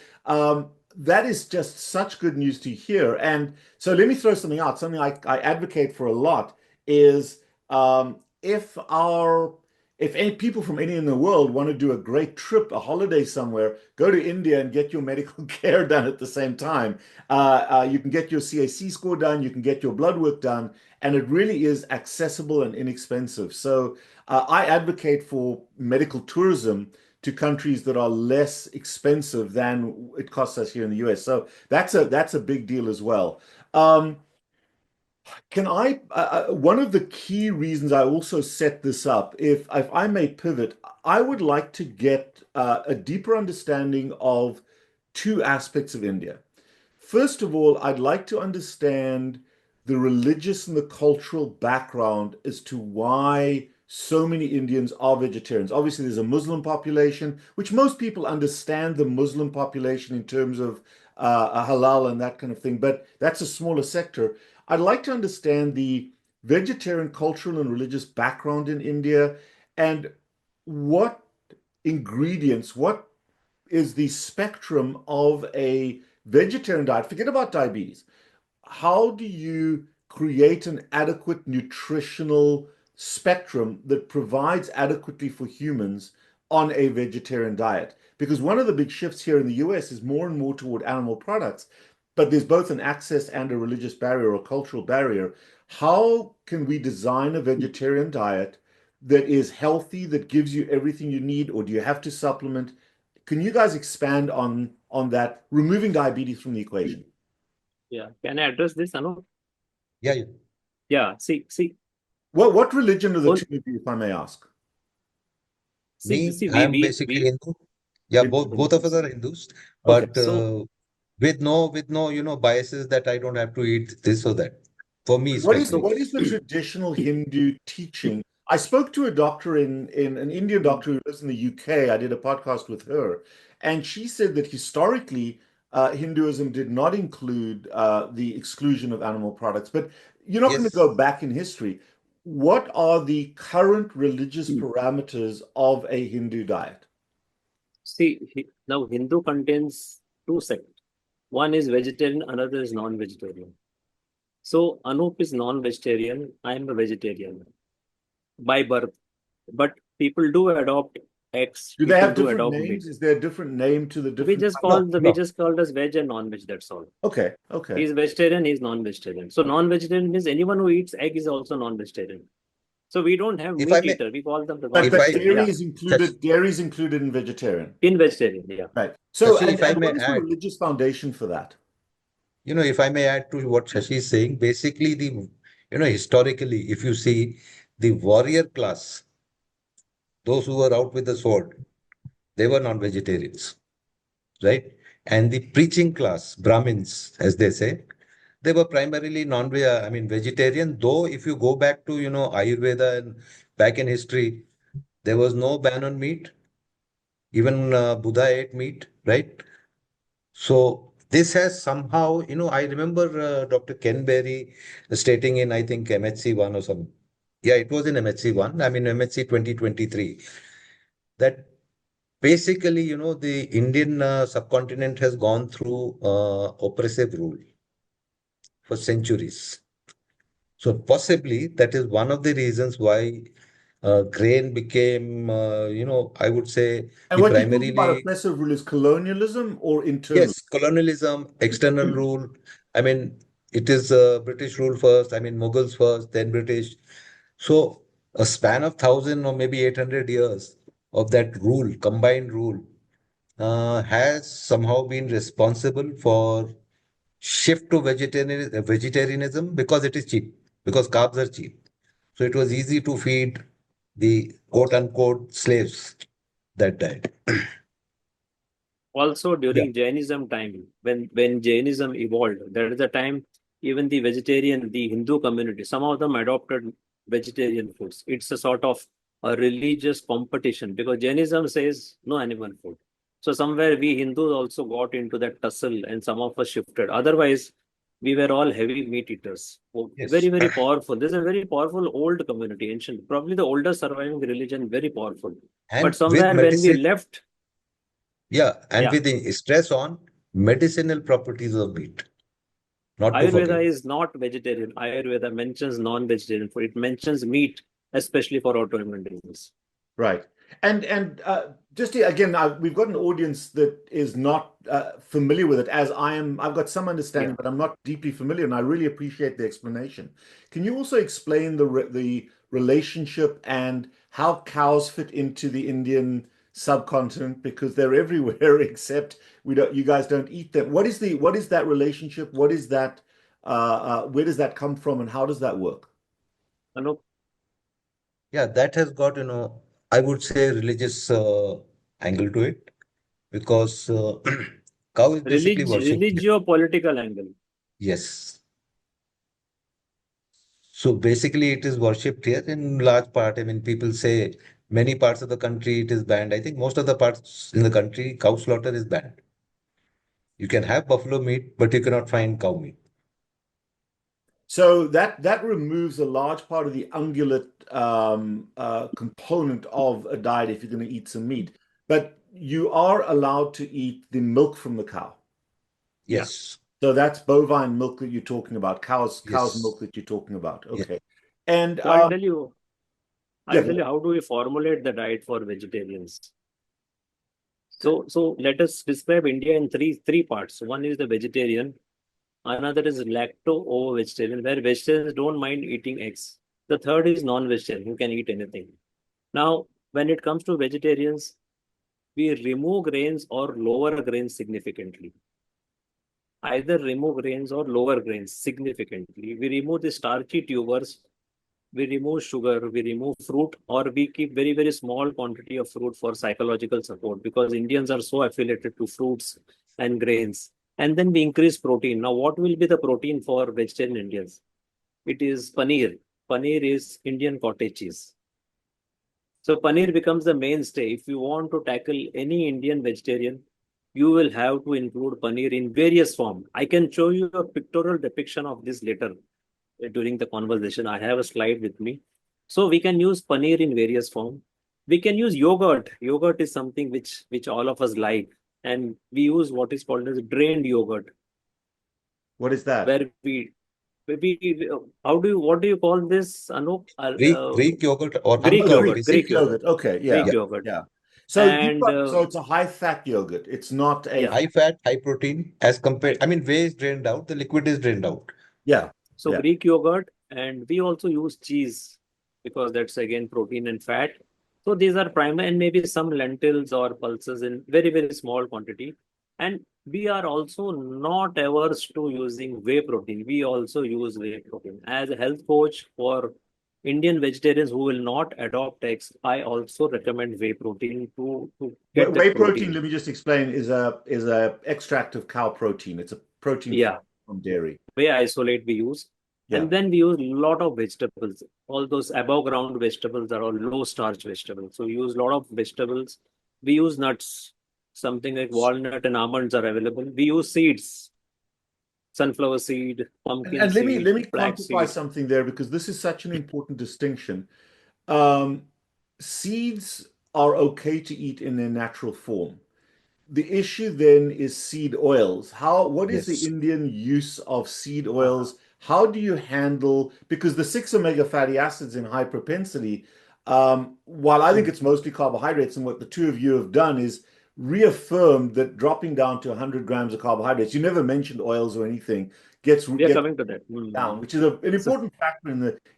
A: that is just such good news to hear. And so let me throw something out. Something I advocate for a lot is if any people from anywhere in the world want to do a great trip, a holiday somewhere, go to India and get your medical care done at the same time. You can get your CAC score done, you can get your blood work done, and it really is accessible and inexpensive. So I advocate for medical tourism to countries that are less expensive than it costs us here in the US. So that's a big deal as well. Um, one of the key reasons I also set this up, if I may pivot, I would like to get a deeper understanding of two aspects of India. First of all, I'd like to understand the religious and the cultural background as to why so many Indians are vegetarians. Obviously, there's a Muslim population, which most people understand the Muslim population in terms of halal and that kind of thing, but that's a smaller sector. I'd like to understand the vegetarian cultural and religious background in India and what ingredients, what is the spectrum of a vegetarian diet. Forget about diabetes. How do you create an adequate nutritional spectrum that provides adequately for humans on a vegetarian diet? Because one of the big shifts here in the US is more and more toward animal products, but there's both an access and a religious barrier or cultural barrier. How can we design a vegetarian diet that is healthy, that gives you everything you need, or do you have to supplement? Can you guys expand on that, removing diabetes from the equation?
B: Yeah. Can I address this, Anu?
C: Yeah, yeah.
B: Yeah. See,
A: What religion are the
B: well,
A: two of you, if I may ask?
C: Me, I am basically
B: we
C: Hindu. Yeah,
A: Hindu.
C: both of us are Hindus,
A: Okay.
C: but
B: so
C: with no biases that I don't have to eat this or that. For me,
A: What is
C: especially.
A: what is the traditional Hindu teaching? I spoke to a doctor in an Indian doctor who lives in the UK. I did a podcast with her, and she said that historically, Hinduism did not include the exclusion of animal products. But you're not going to
C: Yes.
A: go back in history. What are the current religious parameters of a Hindu diet?
B: now Hindu contains two sects. One is vegetarian, another is non-vegetarian. So Anup is non-vegetarian. I am a vegetarian by birth. But people do adopt eggs.
A: Do they
B: People
A: have
B: do
A: different
B: adopt meat.
A: names? Is there a different name to the
B: We
A: different?
B: just
A: No,
B: we
A: no.
B: just called as veg and non-veg. That's all.
A: Okay, okay.
B: He's vegetarian. He's non-vegetarian. So non-vegetarian means anyone who eats egg is also non-vegetarian. So we don't have
C: If I
B: meat
C: may,
B: eater. We call them the
A: But
C: if
A: but
C: I,
B: non-vegetarian.
A: dairy
B: Yeah,
A: is included. Dairy is included in vegetarian.
B: in vegetarian. Yeah.
A: Right. So,
C: Shashi,
A: and,
C: if I
A: and
C: may
A: what is the
C: add,
A: religious foundation for that?
C: if I may add to what Shashi is saying, basically historically, if you see the warrior class, those who were out with the sword, they were non-vegetarians, right? And the preaching class, Brahmins, as they say, they were primarily vegetarian. Though, if you go back to, Ayurveda and back in history, there was no ban on meat. Even Buddha ate meat, right? So this has somehow, I remember Dr. Ken Berry stating in, I think, MHC 1 or some. Yeah, it was in MHC 1, MHC 2023, that basically, the Indian subcontinent has gone through oppressive rule for centuries. So possibly that is one of the reasons why grain became, I would say
A: And
C: the
A: what you're talking about
C: primarily.
A: oppressive rule is colonialism or internal?
C: Yes, colonialism, external rule. I mean, it is British rule first, Mughals first, then British. So a span of 1,000 or maybe 800 years of that rule, combined rule, has somehow been responsible for shift to vegetarianism because it is cheap, because carbs are cheap. So it was easy to feed the quote unquote slaves that diet.
B: Also
C: Yeah.
B: during Jainism time, when Jainism evolved, there is a time even the vegetarian, the Hindu community, some of them adopted vegetarian foods. It's a sort of a religious competition because Jainism says no animal food. So somewhere we Hindus also got into that tussle and some of us shifted. Otherwise, we were all heavy meat eaters. Oh, very,
C: Yes.
B: very powerful. This is a very powerful old community, ancient, probably the oldest surviving religion, very powerful. But
C: And with
B: somewhere when we
C: medicine,
B: left,
C: yeah, and
B: yeah,
C: with the stress on medicinal properties of meat, not to forget.
B: Ayurveda is not vegetarian. Ayurveda mentions non-vegetarian food. It mentions meat, especially for autoimmune disease.
A: Right. And just again, we've got an audience that is not familiar with it, as I am. I've got some understanding,
B: Yeah.
A: but I'm not deeply familiar, and I really appreciate the explanation. Can you also explain the relationship and how cows fit into the Indian subcontinent? Because they're everywhere, except we don't. You guys don't eat them. What is that relationship? What is that? Where does that come from, and how does that work?
B: Anup,
C: Yeah, that has got, I would say religious angle to it because cow is basically worshipped.
B: religio-political angle.
C: Yes. So basically it is worshipped here in large part. I mean, people say many parts of the country it is banned. I think most of the parts in the country, cow slaughter is banned. You can have buffalo meat, but you cannot find cow meat.
A: So that removes a large part of the ungulate component of a diet if you're going to eat some meat. But you are allowed to eat the milk from the cow.
B: Yeah.
C: Yes.
A: So that's bovine milk that you're talking about, cow's milk
C: Yes.
A: that you're talking about.
C: Yes.
A: Okay. And
B: So I'll tell you
A: yeah,
B: how do we formulate the diet for vegetarians. So let us describe India in three parts. One is the vegetarian, another is lacto-ovo vegetarian, where vegetarians don't mind eating eggs. The third is non-vegetarian, who can eat anything. Now, when it comes to vegetarians, we remove grains or lower grains significantly. Either remove grains or lower grains significantly. We remove the starchy tubers, we remove sugar, we remove fruit, or we keep very, very small quantity of fruit for psychological support because Indians are so affiliated to fruits and grains. And then we increase protein. Now, what will be the protein for vegetarian Indians? It is paneer. Paneer is Indian cottage cheese. So paneer becomes the mainstay. If you want to tackle any Indian vegetarian, you will have to include paneer in various form. I can show you a pictorial depiction of this later during the conversation. I have a slide with me. So we can use paneer in various form. We can use yogurt. Yogurt is something which all of us like. And we use what is called as drained yogurt,
A: what is that?
B: where what do you call this, Anup?
C: Greek yogurt or
B: Greek
A: Oh,
C: Amla,
B: yogurt,
A: Greek
B: Greek
C: basically.
B: yogurt,
A: yogurt. Okay,
B: Greek
A: yeah,
C: Yeah.
B: yogurt.
A: yeah. So
B: And
A: it's a high fat yogurt. It's not a
B: yeah,
C: High fat, high protein as compared.
B: right.
C: I mean, whey is drained out, the liquid is drained out.
A: yeah,
B: So
A: yeah.
B: Greek yogurt, and we also use cheese because that's again protein and fat. So these are primary, and maybe some lentils or pulses in very, very small quantity. And we are also not averse to using whey protein. We also use whey protein. As a health coach for Indian vegetarians who will not adopt eggs, I also recommend whey protein to get
A: Whey
B: that
A: protein,
B: protein.
A: let me just explain, is a extract of cow protein. It's a protein
B: Yeah,
A: from dairy.
B: whey isolate we use.
A: Yeah.
B: And then we use a lot of vegetables. All those above ground vegetables are all low starch vegetables. So we use a lot of vegetables. We use nuts. Something like walnut and almonds are available. We use seeds, sunflower seed, pumpkin
A: And let me
B: seed,
A: let me
B: flax
A: quantify
B: seed.
A: something there because this is such an important distinction. Um, Seeds are okay to eat in their natural form. The issue then is seed oils. What is the
C: Yes.
A: Indian use of seed
B: Uh-huh.
A: oils? How do you handle, because the six omega fatty acids in high propensity, while I think it's mostly carbohydrates, and what the two of you have done is reaffirmed that dropping down to 100 grams of carbohydrates, you never mentioned oils or anything, gets
B: We are
A: gets
B: coming to that.
A: down, which is an
B: So,
A: important factor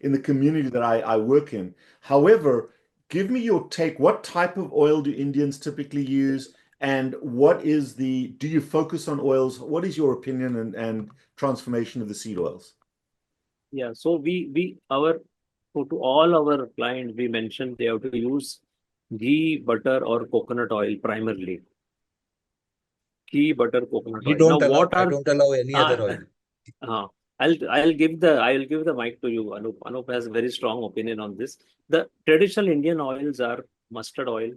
A: in the community that I work in. However, give me your take. What type of oil do Indians typically use? And do you focus on oils? What is your opinion and transformation of the seed oils?
B: yeah, so to all our clients, we mentioned they have to use ghee, butter, or coconut oil primarily. ghee, butter, coconut
C: We
B: oil. Now,
C: don't allow,
B: what
C: I
B: are
C: don't allow any
B: uh,
C: other oil.
B: uh, I'll give the mic to you, Anup. Anup has a very strong opinion on this. The traditional Indian oils are mustard oil,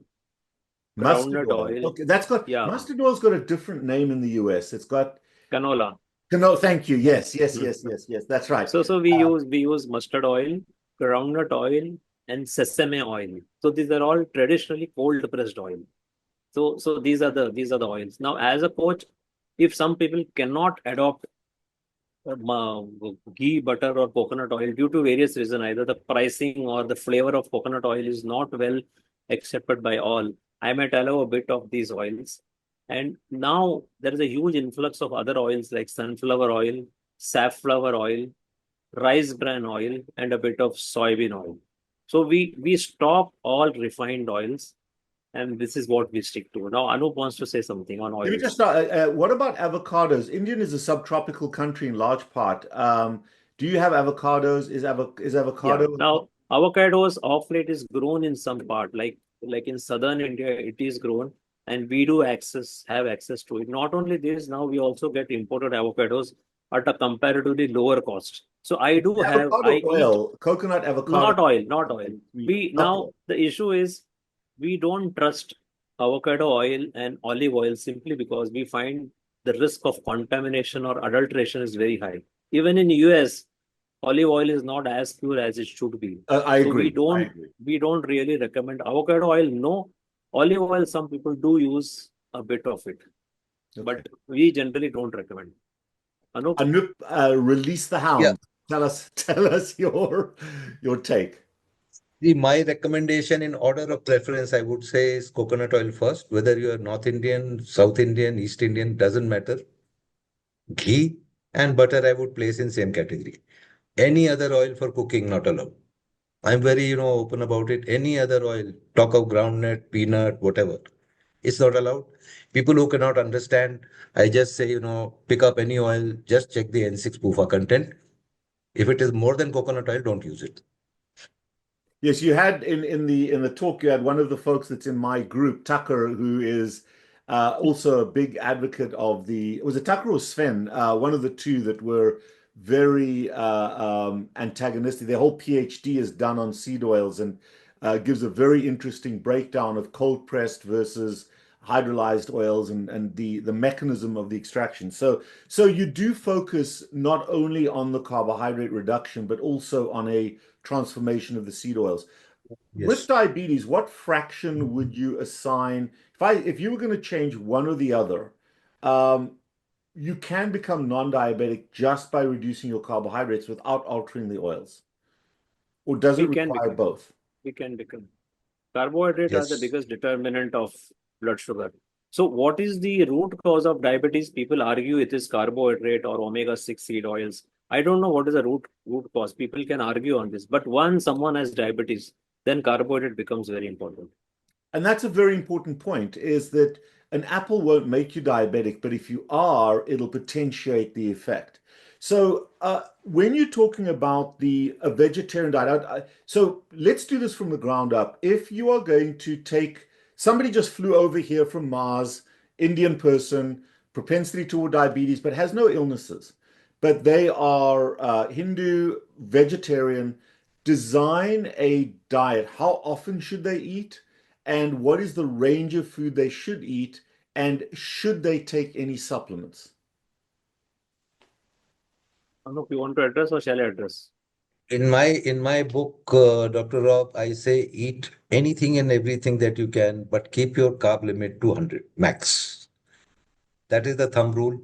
A: Mustard
B: groundnut
A: oil.
B: oil,
A: Okay, that's got
B: yeah,
A: mustard oil's got a different name in the US. It's got
B: canola.
A: no, thank you. Yes, yes,
B: Hmm.
A: yes, yes, yes. That's right.
B: So we use mustard oil, groundnut oil, and sesame oil. So these are all traditionally cold pressed oil. So these are the oils. Now, as a coach, if some people cannot adopt ghee, butter, or coconut oil due to various reasons, either the pricing or the flavor of coconut oil is not well accepted by all, I might allow a bit of these oils. And now there is a huge influx of other oils like sunflower oil, safflower oil, rice bran oil, and a bit of soybean oil. So we stop all refined oils, and this is what we stick to. Now, Anup wants to say something on
A: Let me just
B: oils.
A: start. What about avocados? India is a subtropical country in large part. Do you have avocados? Is
B: Yeah.
A: avocado?
B: Now, avocados off late is grown in some part, like in southern India, it is grown, and we do have access to it. Not only this, now we also get imported avocados at a comparatively lower cost. So I
A: Avocado
B: eat
A: oil, coconut avocado.
B: not oil. We
A: Okay.
B: now the issue is we don't trust avocado oil and olive oil simply because we find the risk of contamination or adulteration is very high. Even in US, olive oil is not as pure as it should be.
A: I
B: So we
A: agree. I
B: don't
A: agree.
B: we don't really recommend avocado oil. No, olive oil. Some people do use a bit of it,
A: Okay.
B: but we generally don't recommend. Anup,
A: Anup, release the
C: Yeah.
A: hound. Tell us your take.
C: My recommendation in order of preference, I would say, is coconut oil first. Whether you are North Indian, South Indian, East Indian, doesn't matter. Ghee and butter, I would place in same category. Any other oil for cooking, not allowed. I'm very, open about it. Any other oil, talk of groundnut, peanut, whatever, it's not allowed. People who cannot understand, I just say, pick up any oil, just check the N6 PUFA content. If it is more than coconut oil, don't use it.
A: Yes, you had in the talk, you had one of the folks that's in my group, Tucker, who is also a big advocate of was it Tucker or Sven? One of the two that were very antagonistic. Their whole PhD is done on seed oils and gives a very interesting breakdown of cold pressed versus hydrolyzed oils and the mechanism of the extraction. So you do focus not only on the carbohydrate reduction, but also on a transformation of the seed oils. With
C: Yes.
A: diabetes, what fraction would you assign? If you were going to change one or the other, um, you can become non-diabetic just by reducing your carbohydrates without altering the oils, or does it
B: we can
A: require
B: become.
A: both?
B: We can become. Carbohydrate are the
C: Yes.
B: biggest determinant of blood sugar. So, what is the root cause of diabetes? People argue it is carbohydrate or omega-6 seed oils. I don't know what is the root cause. People can argue on this, but once someone has diabetes, then carbohydrate becomes very important.
A: And that's a very important point, is that an apple won't make you diabetic, but if you are, it'll potentiate the effect. So when you're talking about a vegetarian diet, so let's do this from the ground up. If you are going to somebody just flew over here from Mars, Indian person, propensity toward diabetes, but has no illnesses, but they are Hindu, vegetarian, design a diet. How often should they eat? And what is the range of food they should eat, and should they take any supplements?
B: I don't know if you want to address or shall I address?
C: In my book, Dr. Rob, I say eat anything and everything that you can, but keep your carb limit 200 max. That is the thumb rule.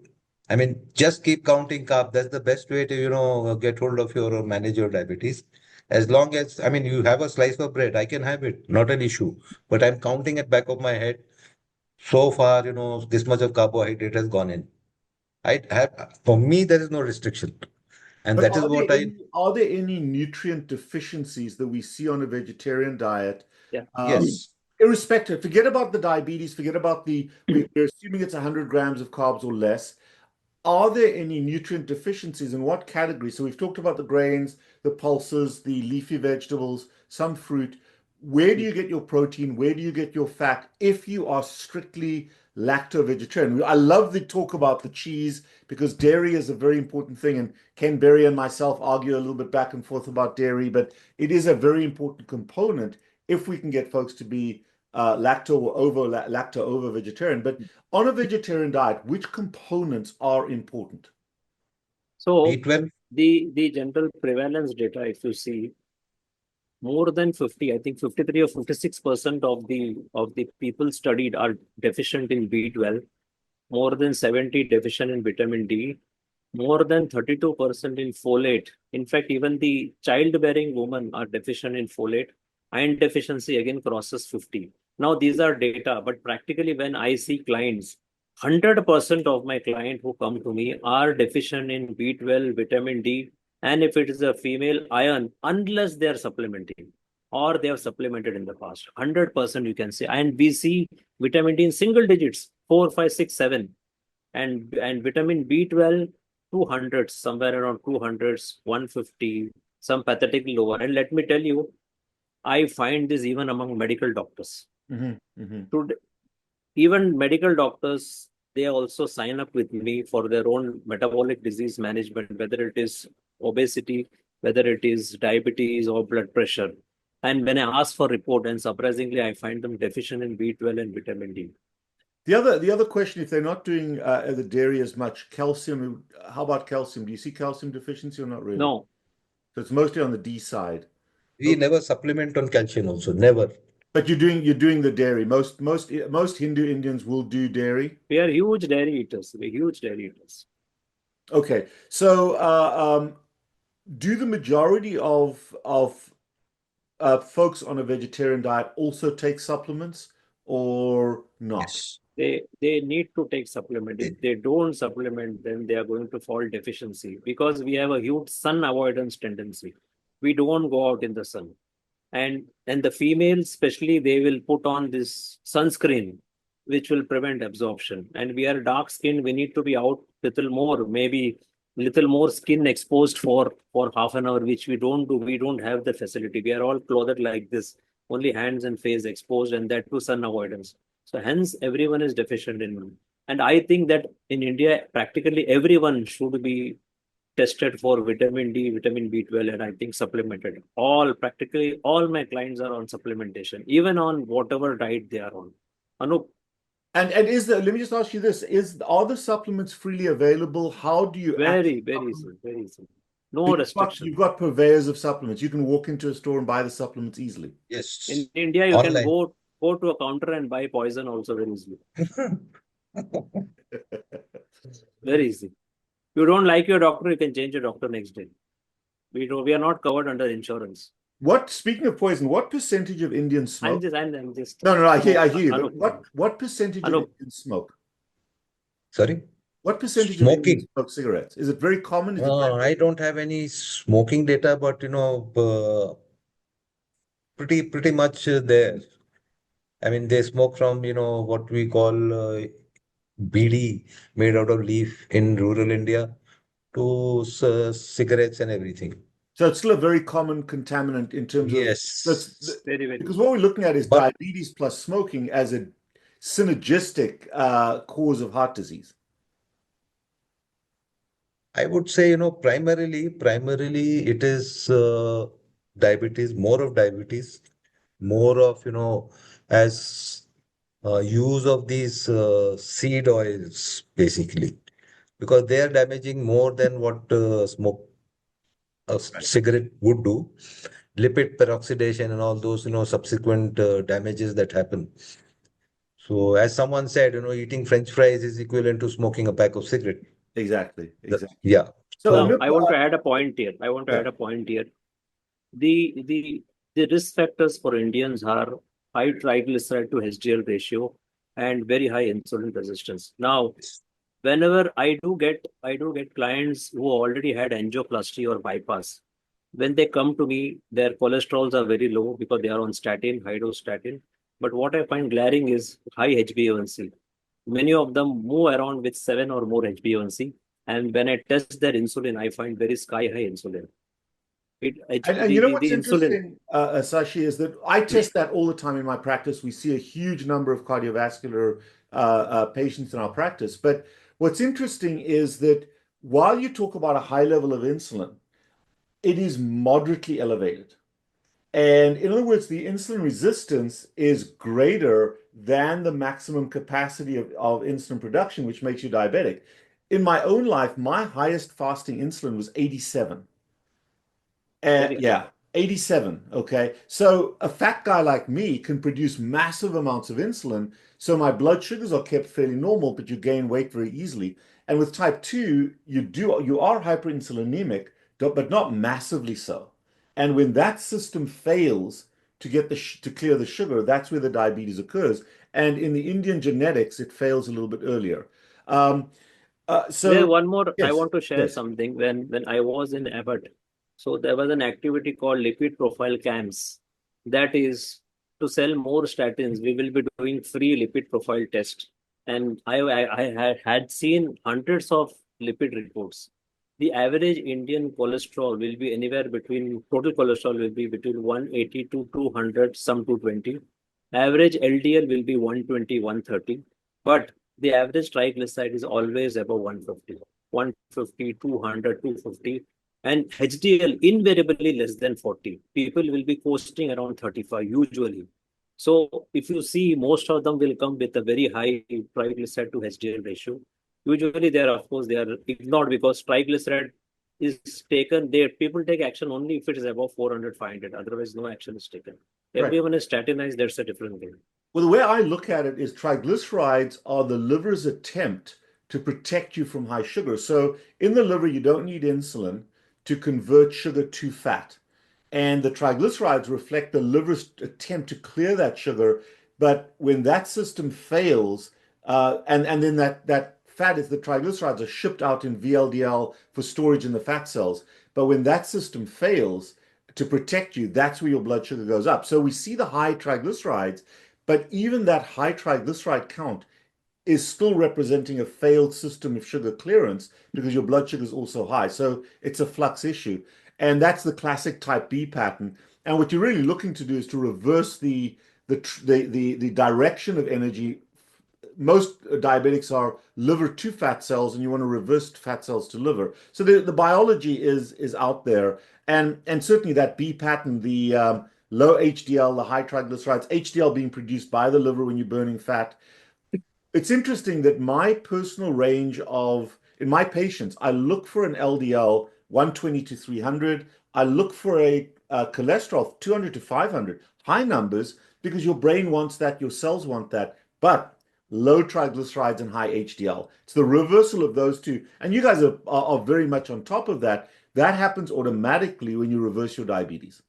C: I mean, just keep counting carb. That's the best way to, get hold of your or manage your diabetes. As long as, I mean, you have a slice of bread, I can have it, not an issue. But I'm counting at back of my head. So far, this much of carbohydrate has gone in. For me, there is no restriction. And
A: But
C: that is what I,
A: are there any nutrient deficiencies that we see on a vegetarian diet?
B: Yeah.
C: yes.
A: Irrespective, forget about the diabetes, forget about we're assuming it's 100 grams of carbs or less. Are there any nutrient deficiencies in what category? So we've talked about the grains, the pulses, the leafy vegetables, some fruit. where do you get your protein? Where do you get your fat if you are strictly lacto-vegetarian? I love the talk about the cheese because dairy is a very important thing. And Ken Berry and myself argue a little bit back and forth about dairy, but it is a very important component if we can get folks to be lacto over vegetarian. But on a vegetarian diet, which components are important?
B: So
C: B12.
B: the general prevalence data, if you see, more than 50, I think 53 or 56% of the people studied are deficient in B12, more than 70 deficient in vitamin D, more than 32% in folate. In fact, even the childbearing women are deficient in folate. Iron deficiency again crosses 50. Now, these are data, but practically when I see clients, 100% of my clients who come to me are deficient in B12, vitamin D, and if it is a female, iron, unless they are supplementing or they have supplemented in the past. 100% you can say. And we see vitamin D in single digits, 4, 5, 6, 7. And vitamin B12, 200, somewhere around 200s, 150, some pathetically lower. And let me tell you, I find this even among medical doctors. Today, even medical doctors, they also sign up with me for their own metabolic disease management, whether it is obesity, whether it is diabetes or blood pressure. And when I ask for report, and surprisingly, I find them deficient in B12 and vitamin D.
A: The other question, if they're not doing the dairy as much, calcium, how about calcium? Do you see calcium deficiency or not really?
B: No.
A: So it's mostly on the D side.
C: We never supplement on calcium also, never.
A: But you're doing the dairy. Most Hindu Indians will do dairy.
B: We are huge dairy eaters. We're huge dairy eaters.
A: Okay. So do the majority of folks on a vegetarian diet also take supplements or not?
C: Yes.
B: They need to take supplement. If they don't supplement, then they are going to fall deficiency because we have a huge sun avoidance tendency. We don't go out in the sun. And the females, especially, they will put on this sunscreen, which will prevent absorption. And we are dark skinned. We need to be out little more, maybe little more skin exposed for half an hour, which we don't do. We don't have the facility. We are all clothed like this, only hands and face exposed, and that too sun avoidance. So hence everyone is deficient in. And I think that in India, practically everyone should be tested for vitamin D, vitamin B12, and I think supplemented. Practically all my clients are on supplementation, even on whatever diet they are on. Anup,
A: And let me just ask you this, are the supplements freely available? How do you
B: very easy. No restriction.
A: You've got purveyors of supplements. You can walk into a store and buy the supplements easily.
C: Yes.
B: In India, you
C: Online.
B: can go to a counter and buy poison also very easily. Very easy. You don't like your doctor, you can change your doctor next day. We are not covered under insurance.
A: Speaking of poison, what percentage of Indians smoke?
B: I'm just.
A: No, I hear you.
B: Anup,
A: But what percentage of Indians smoke?
C: Sorry?
A: What percentage of
C: Smoking.
A: Indians smoke cigarettes? Is it very common?
C: I don't have any smoking data, but pretty much there. I mean, they smoke from what we call BD, made out of leaf in rural India, to cigarettes and everything.
A: So it's still a very common contaminant in terms
C: Yes.
A: of
B: very.
A: Because what we're looking at is diabetes plus smoking as a synergistic cause of heart disease.
C: I would say, primarily it is diabetes, more of, as use of these seed oils, basically, because they are damaging more than what a cigarette would do. Lipid peroxidation and all those, subsequent damages that happen. So, as someone said, eating French fries is equivalent to smoking a pack of cigarette.
A: Exactly.
C: Yeah.
B: So now, I want to add a point here. The risk factors for Indians are high triglyceride to HDL ratio and very high insulin resistance. Now, whenever I do get clients who already had angioplasty or bypass, when they come to me, their cholesterols are very low because they are on statin, high dose statin. But what I find glaring is high HbA1c. Many of them move around with 7 or more HbA1c. And when I test their insulin, I find very sky high insulin.
A: And you know what's
B: the insulin.
A: interesting, Sashi, is that I test that all the time in my practice. We see a huge number of cardiovascular patients in our practice. But what's interesting is that while you talk about a high level of insulin, it is moderately elevated. And in other words, the insulin resistance is greater than the maximum capacity of insulin production, which makes you diabetic. In my own life, my highest fasting insulin was 87.
B: Very high.
A: Yeah, 87. Okay. So a fat guy like me can produce massive amounts of insulin. So my blood sugars are kept fairly normal, but you gain weight very easily. And with type 2, you are hyperinsulinemic, but not massively so. And when that system fails to get to clear the sugar, that's where the diabetes occurs. And in the Indian genetics, it fails a little bit earlier. Um,
B: There,
A: so
B: one more, I
A: yes,
B: want to share
A: yes,
B: something. When I was in Abbott, so there was an activity called lipid profile camps. That is to sell more statins. We will be doing free lipid profile test, and I had seen hundreds of lipid reports. The average Indian cholesterol will be anywhere between total cholesterol will be between 180 to 200, some 220. Average LDL will be 120, 130. But the average triglyceride is always above 150, 150, 200, 250, and HDL invariably less than 40. People will be coasting around 35 usually. So if you see, most of them will come with a very high triglyceride to HDL ratio. Usually there, of course, they are ignored because triglyceride is taken there. People take action only if it is above 400, 500. Otherwise, no action is taken.
A: right.
B: Everyone is statinized. That's a different thing.
A: Well, the way I look at it is triglycerides are the liver's attempt to protect you from high sugar. So in the liver, you don't need insulin to convert sugar to fat. And the triglycerides reflect the liver's attempt to clear that sugar. But when that system fails, and then that fat is the triglycerides are shipped out in VLDL for storage in the fat cells. But when that system fails to protect you, that's where your blood sugar goes up. So we see the high triglycerides, but even that high triglyceride count is still representing a failed system of sugar clearance because your blood sugar is also high. So it's a flux issue. And that's the classic type B pattern. And what you're really looking to do is to reverse the direction of energy. Most diabetics are liver to fat cells, and you want to reverse fat cells to liver. So the biology is out there, and certainly that B pattern, the low HDL, the high triglycerides, HDL being produced by the liver when you're burning fat. It's interesting that my personal range in my patients, I look for an LDL 120 to 300. I look for a cholesterol 200 to 500, high numbers, because your brain wants that, your cells want that, but low triglycerides and high HDL. It's the reversal of those two. And you guys are very much on top of that. That happens automatically when you reverse your diabetes.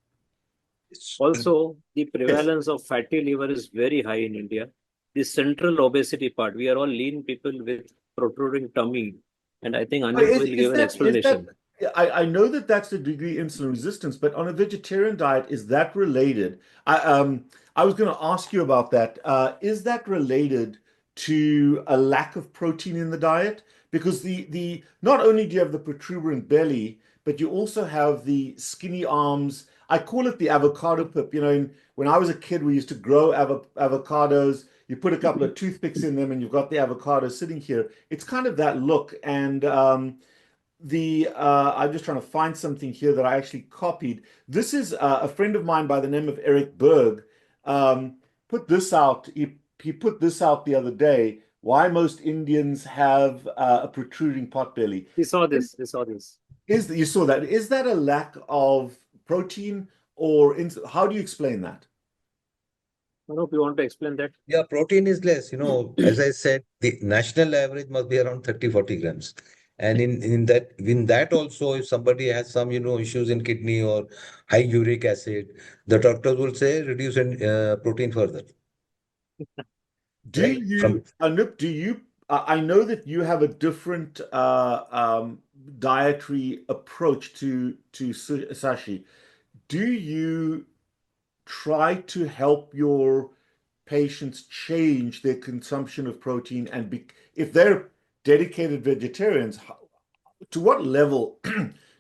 B: Also, the
A: Yes.
B: prevalence of fatty liver is very high in India. The central obesity part, we are all lean people with protruding tummy. And I think
A: But
B: Anup will give an
A: is
B: explanation.
A: I know that that's the degree insulin resistance, but on a vegetarian diet, is that related? I was going to ask you about that. Is that related to a lack of protein in the diet? Because the not only do you have the protuberant belly, but you also have the skinny arms. I call it the avocado pip. You know, when I was a kid, we used to grow avocados. You put a couple of toothpicks in them, and you've got the avocado sitting here. It's kind of that look, and I'm just trying to find something here that I actually copied. This is a friend of mine by the name of Eric Berg put this out. He put this out the other day. Why most Indians have a protruding pot belly.
B: We saw this. We saw this.
A: You saw that? Is that a lack of protein, or how do you explain that?
B: Anup, you want to explain that?
C: Yeah, protein is less. As I said, the national average must be around 30, 40 grams. And in that also, if somebody has some, issues in kidney or high uric acid, the doctors will say reduce protein further. Right?
A: Anup, I know that you have a different dietary approach to Sashi. Do you try to help your patients change their consumption of protein, and if they're dedicated vegetarians, to what level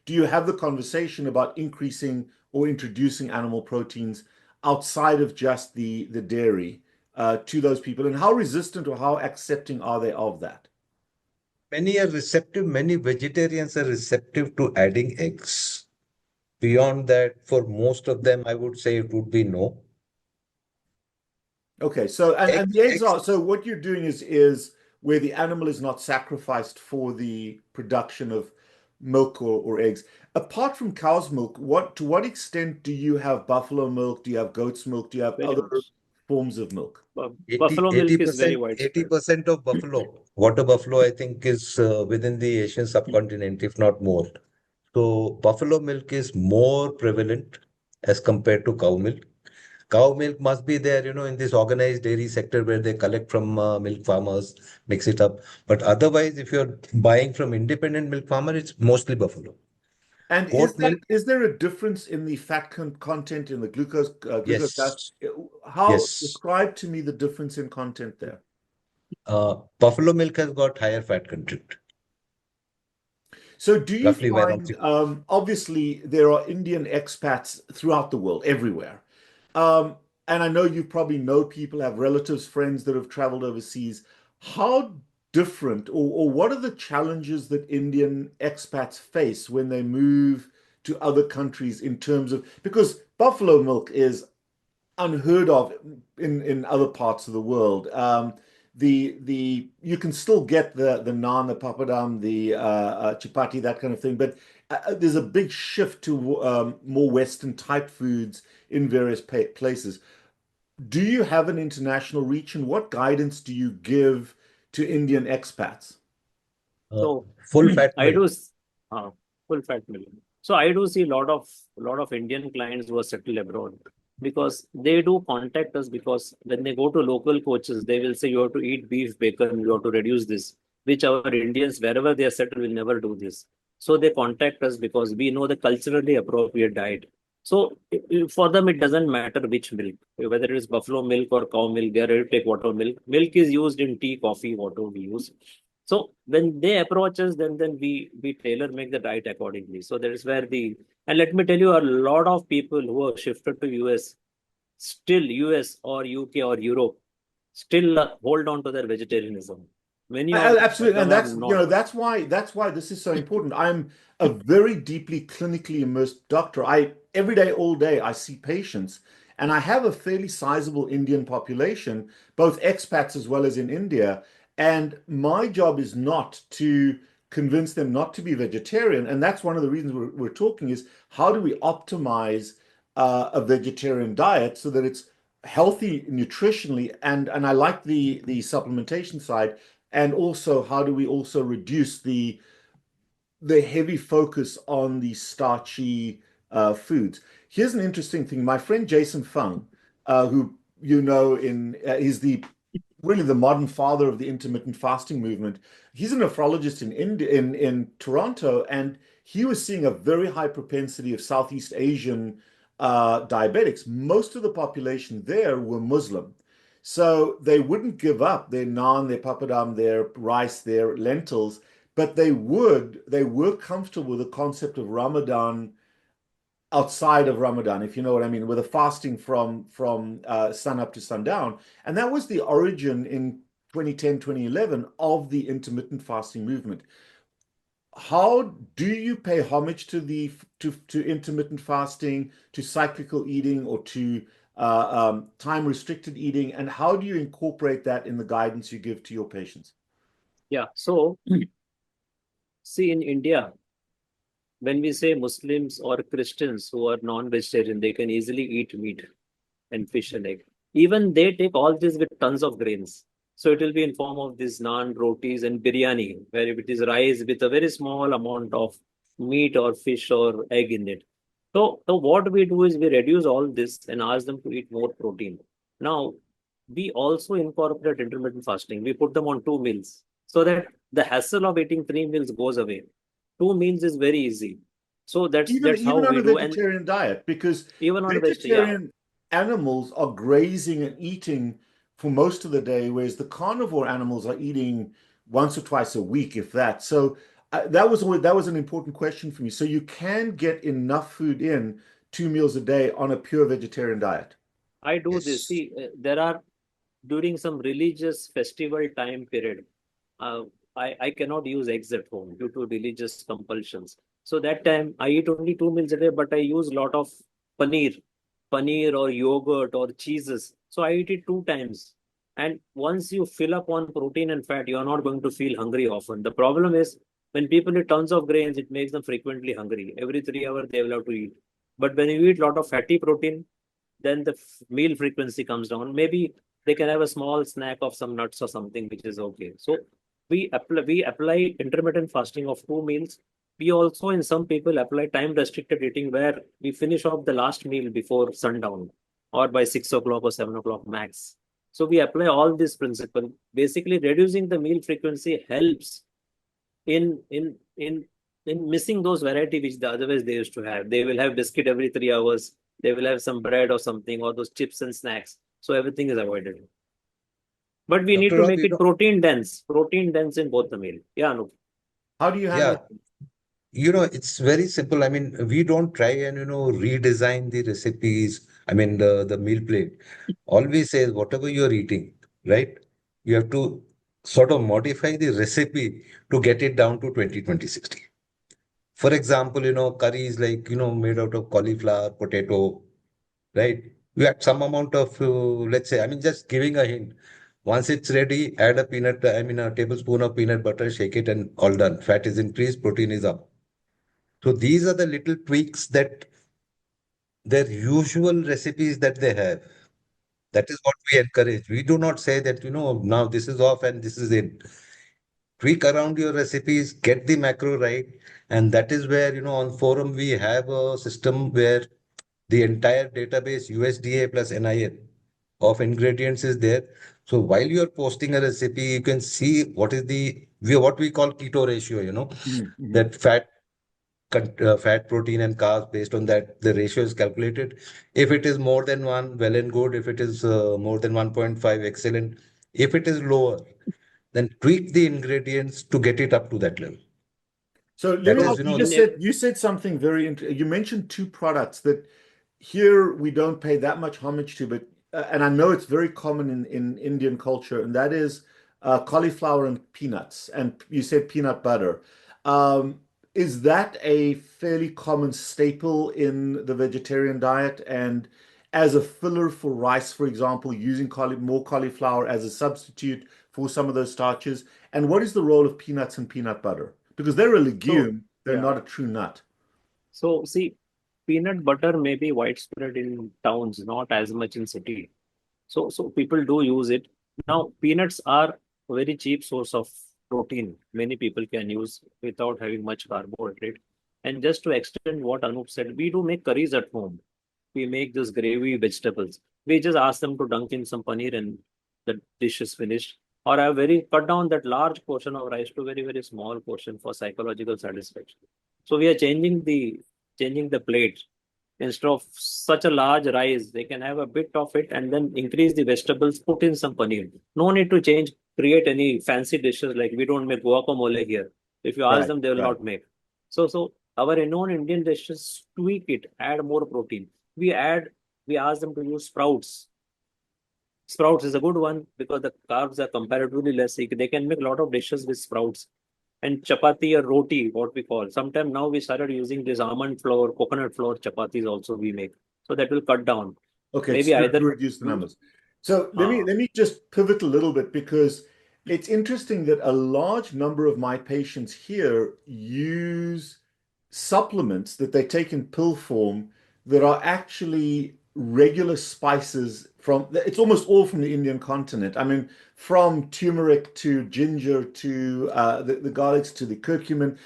A: do you have the conversation about increasing or introducing animal proteins outside of just the dairy to those people? And how resistant or how accepting are they of that?
C: Many are receptive, many vegetarians are receptive to adding eggs. Beyond that, for most of them, I would say it would be no.
A: Okay, so and
C: Eggs,
A: the eggs
C: eggs,
A: are, so what you're doing is where the animal is not sacrificed for the production of milk or eggs. Apart from cow's milk, to what extent do you have buffalo milk? Do you have goat's milk? Do you have
B: Very
A: other
B: much.
A: forms of milk?
C: eighty
B: Buffalo
C: eighty
B: milk is very
C: percent
B: widespread.
C: 80% of buffalo, water buffalo, I think is within the Asian subcontinent, if not more. So buffalo milk is more prevalent as compared to cow milk. Cow milk must be there, in this organized dairy sector where they collect from milk farmers, mix it up. But otherwise, if you're buying from independent milk farmer, it's mostly buffalo.
A: And
C: Goat milk,
A: is there a difference in the fat content in the glucose gas?
C: yes,
A: How
C: yes.
A: describe to me the difference in content there?
C: Buffalo milk has got higher fat content,
A: So do you
C: roughly around
A: find,
C: 3.
A: obviously, there are Indian expats throughout the world, everywhere. Um, and I know you probably know people, have relatives, friends that have traveled overseas. How different or what are the challenges that Indian expats face when they move to other countries in terms of, because buffalo milk is unheard of in other parts of the world. The you can still get the naan, the papadam, the chapati, that kind of thing, but there's a big shift to more Western type foods in various places. Do you have an international reach, and what guidance do you give to Indian expats?
C: Uh,
B: So
C: Full fat
B: I
C: milk.
B: do full fat milk. So I do see a lot of Indian clients who are settled abroad because they do contact us because when they go to local coaches, they will say you have to eat beef, bacon, you have to reduce this, which our Indians wherever they are settled will never do this. So they contact us because we know the culturally appropriate diet. So for them it doesn't matter which milk, whether it is buffalo milk or cow milk, they are ready to take water milk. Milk is used in tea, coffee, whatever we use. So when they approach us, then we tailor make the diet accordingly. So that is where and let me tell you, a lot of people who have shifted to US, still US or UK or Europe, still hold on to their vegetarianism. Many of
A: Absolutely, and
B: them are
A: that's
B: not.
A: that's why this is so important. I'm a very deeply clinically immersed doctor. I every day, all day, I see patients, and I have a fairly sizable Indian population, both expats as well as in India. And my job is not to convince them not to be vegetarian, and that's one of the reasons we're talking is how do we optimize a vegetarian diet so that it's healthy nutritionally, and I like the supplementation side, and also how do we also reduce the heavy focus on the starchy foods. Here's an interesting thing. My friend Jason Fung, who you know he's really the modern father of the intermittent fasting movement. He's a nephrologist in India, in Toronto, and he was seeing a very high propensity of Southeast Asian diabetics. Most of the population there were Muslim. So they wouldn't give up their naan, their papadam, their rice, their lentils, but they were comfortable with the concept of Ramadan outside of Ramadan, if you know what I mean, with a fasting from sun up to sundown. And that was the origin in 2010, 2011 of the intermittent fasting movement. How do you pay homage to to intermittent fasting, to cyclical eating, or to time restricted eating, and how do you incorporate that in the guidance you give to your patients?
B: Yeah. So see, in India, when we say Muslims or Christians who are non-vegetarian, they can easily eat meat and fish and egg. Even they take all this with tons of grains. So it will be in form of these naan, rotis, and biryani, where it is rice with a very small amount of meat or fish or egg in it. So what we do is we reduce all this and ask them to eat more protein. Now, we also incorporate intermittent fasting. We put them on 2 meals so that the hassle of eating 3 meals goes away. 2 meals is very easy. So that's how
A: Even on
B: we
A: a
B: do. And
A: vegetarian diet, because
B: even on a vegetarian,
A: vegetarian animals are grazing and eating for most of the day, whereas the carnivore animals are eating once or twice a week, if that. So That was an important question for me. So you can get enough food in 2 meals a day on a pure vegetarian diet.
B: I do this.
C: Yes.
B: See, there are during some religious festival time period, uh, I cannot use eggs at home due to religious compulsions. So that time I eat only 2 meals a day, but I use lot of paneer, paneer or yogurt or cheeses. So I eat it 2 times. And once you fill up on protein and fat, you are not going to feel hungry often. The problem is when people eat tons of grains, it makes them frequently hungry. Every 3 hours they will have to eat. But when you eat a lot of fatty protein, then the meal frequency comes down. Maybe they can have a small snack of some nuts or something, which is okay. So we apply intermittent fasting of 2 meals. We also, in some people, apply time restricted eating where we finish off the last meal before sundown or by 6 o'clock or 7 o'clock max. So we apply all this principle. Basically, reducing the meal frequency helps in in in in missing those variety which the otherwise they used to have. They will have biscuit every 3 hours. They will have some bread or something, or those chips and snacks. So everything is avoided. But we need
C: Dr.
B: to
C: Rob,
B: make it protein dense in both the meal. Yeah, no.
A: How do you handle
C: yeah, it's very simple. I mean, we don't try and, redesign the recipes. I mean, the meal plate. Always says whatever you're eating, right? You have to sort of modify the recipe to get it down to 20-20-60. For example, curry is like, made out of cauliflower, potato, right? You add some amount of, let's say, I mean, just giving a hint. Once it's ready, add a tablespoon of peanut butter, shake it, and all done. Fat is increased, protein is up. So these are the little tweaks that their usual recipes that they have. That is what we encourage. We do not say that, now this is off and this is in. Tweak around your recipes, get the macro right. And that is where, on forum, we have a system where the entire database USDA plus NIN of ingredients is there. So while you're posting a recipe, you can see what we call keto ratio, that fat, protein, and carbs. Based on that, the ratio is calculated. If it is more than one, well and good. If it is more than 1.5, excellent. If it is lower, then tweak the ingredients to get it up to that level.
A: So let
C: That
A: me
C: is,
A: ask you, you said something very interesting. You mentioned two products that here we don't pay that much homage to, but and I know it's very common in Indian culture, and that is cauliflower and peanuts. And you said peanut butter. Is that a fairly common staple in the vegetarian diet? And as a filler for rice, for example, using more cauliflower as a substitute for some of those starches? And what is the role of peanuts and peanut butter? Because they're a
B: So
A: legume, they're
B: yeah.
A: not a true nut.
B: So see, peanut butter may be widespread in towns, not as much in city. So people do use it. Now, peanuts are a very cheap source of protein. Many people can use without having much carbohydrate. And just to extend what Anup said, we do make curries at home. We make this gravy vegetables. We just ask them to dunk in some paneer and the dish is finished. Or I very cut down that large portion of rice to very, very small portion for psychological satisfaction. So we are changing the plate. Instead of such a large rice, they can have a bit of it and then increase the vegetables, put in some paneer. No need to create any fancy dishes like we don't make guacamole here. If you ask
A: Right,
B: them, they will
A: right.
B: not make. So our known Indian dishes tweak it, add more protein. We ask them to use sprouts. Sprouts is a good one because the carbs are comparatively less. They can make a lot of dishes with sprouts. And chapati or roti, what we call. Sometime now we started using this almond flour, coconut flour chapatis also we make. So that will cut down.
A: Okay,
B: Maybe
A: to
B: either
A: reduce the
B: use
A: numbers. So let me just pivot a little bit because it's interesting that a large number of my patients here use supplements that they take in pill form that are actually regular spices from, it's almost all from the Indian continent. I mean, from turmeric to ginger to the garlics to the curcumin.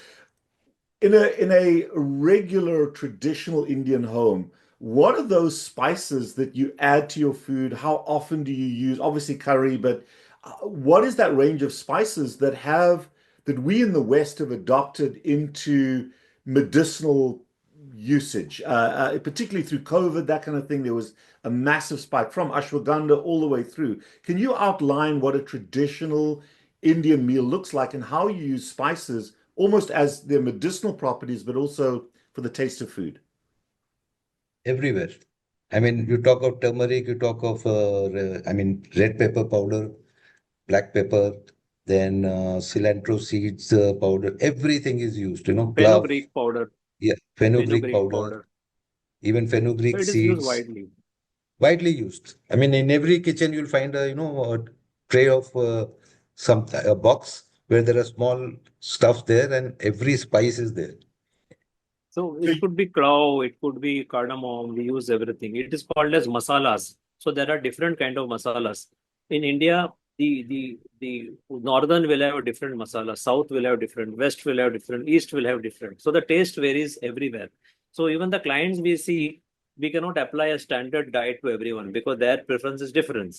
A: In a regular traditional Indian home, what are those spices that you add to your food? How often do you use? Obviously curry, but what is that range of spices that we in the West have adopted into medicinal usage, particularly through COVID, that kind of thing? There was a massive spike from ashwagandha all the way through. Can you outline what a traditional Indian meal looks like and how you use spices almost as their medicinal properties, but also for the taste of food?
C: Everywhere. I mean, you talk of turmeric, you talk of, red pepper powder, black pepper, then cilantro seeds powder. Everything is used, clove,
B: Fenugreek powder,
C: yeah, fenugreek
B: fenugreek
C: powder,
B: powder.
C: even
B: So
C: fenugreek
B: it is used
C: seeds,
B: widely.
C: widely used. I mean, in every kitchen, you'll find a tray of a box where there are small stuff there and every spice is there.
B: So
A: So
B: it could be clove, it could be cardamom. We use everything. It is called as masalas. So there are different kind of masalas. In India, the northern will have a different masala, south will have different, west will have different, east will have different. So the taste varies everywhere. So even the clients we see, we cannot apply a standard diet to everyone because their preference is different.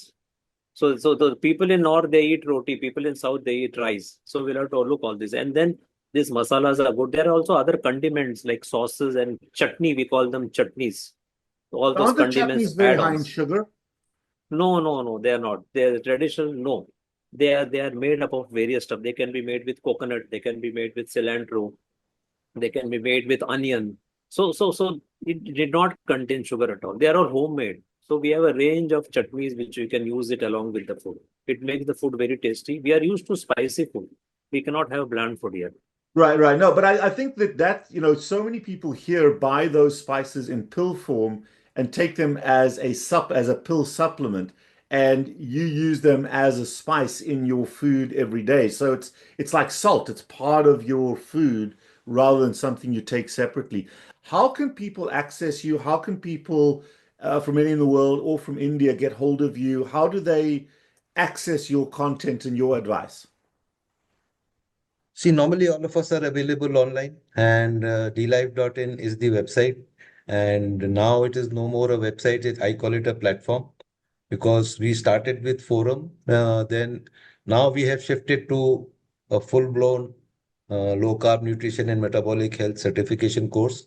B: So the people in north they eat roti, people in south they eat rice. So we'll have to look all this. And then these masalas are good. There are also other condiments like sauces and chutney. We call them chutneys. All those
A: aren't the
B: condiments,
A: chutneys very high in
B: add-ons.
A: sugar?
B: No, they are not. They're traditional. No, they are made up of various stuff. They can be made with coconut. They can be made with cilantro. They can be made with onion. So it did not contain sugar at all. They are all homemade. So we have a range of chutneys which we can use it along with the food. It makes the food very tasty. We are used to spicy food. We cannot have bland food here.
A: Right, right. No, but I think so many people here buy those spices in pill form and take them as a pill supplement, and you use them as a spice in your food every day. So it's like salt. It's part of your food rather than something you take separately. How can people access you? How can people from any in the world or from India get hold of you? How do they access your content and your advice?
C: See, normally all of us are available online, and dlife.in is the website. And now it is no more a website, I call it a platform because we started with forum. Then now we have shifted to a full-blown low carb nutrition and metabolic health certification course,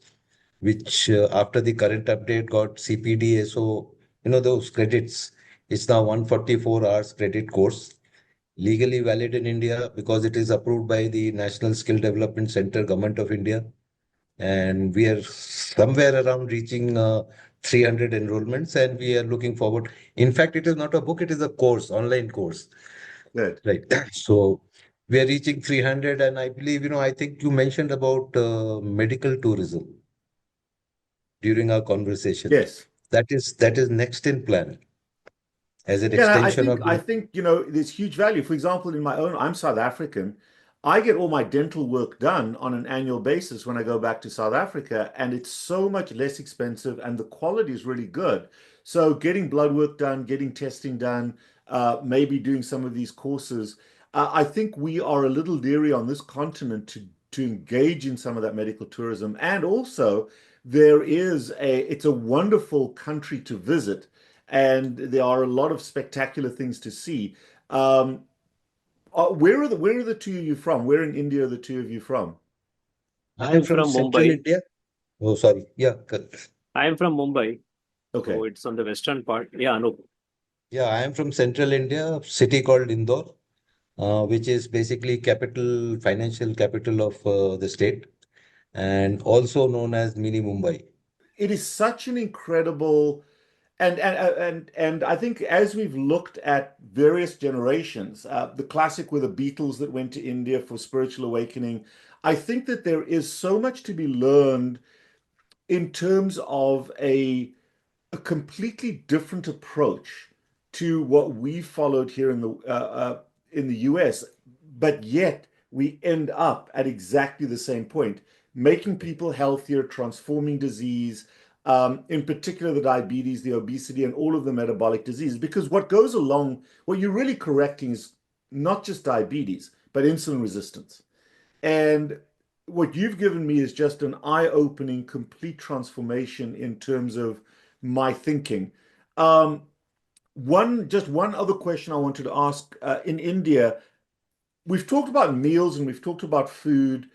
C: which after the current update got CPD, SO, those credits. It's now 144 hours credit course, legally valid in India because it is approved by the National Skill Development Center, Government of India. And we are somewhere around reaching 300 enrollments, and we are looking forward. In fact, it is not a book, it is a course, online course.
A: Good.
C: Right. So we are reaching 300, and I believe, I think you mentioned about medical tourism during our conversation.
A: Yes.
C: That is next in plan as an
A: Yeah, I
C: extension
A: think
C: of,
A: I think there's huge value. For example, I'm South African. I get all my dental work done on an annual basis when I go back to South Africa, and it's so much less expensive, and the quality is really good. So getting blood work done, getting testing done, maybe doing some of these courses. I think we are a little leery on this continent to engage in some of that medical tourism, and also it's a wonderful country to visit and there are a lot of spectacular things to see. Um, where are the two of you from? Where in India are the two of you from?
C: I am
B: I'm
C: from
B: from
C: Central
B: Mumbai.
C: India. Oh, sorry. Yeah, correct.
B: I am from Mumbai. So
A: Okay.
B: it's on the western part. Yeah, no.
C: Yeah, I am from Central India, city called Indore, which is basically financial capital of the state, and also known as Mini Mumbai.
A: It is such an incredible and I think as we've looked at various generations, the classic were the Beatles that went to India for spiritual awakening. I think that there is so much to be learned in terms of a completely different approach to what we followed here in the US, but yet we end up at exactly the same point, making people healthier, transforming disease, in particular the diabetes, the obesity, and all of the metabolic disease. Because what you're really correcting is not just diabetes, but insulin resistance. And what you've given me is just an eye-opening, complete transformation in terms of my thinking. Um, one other question I wanted to ask. In India, we've talked about meals and we've talked about food.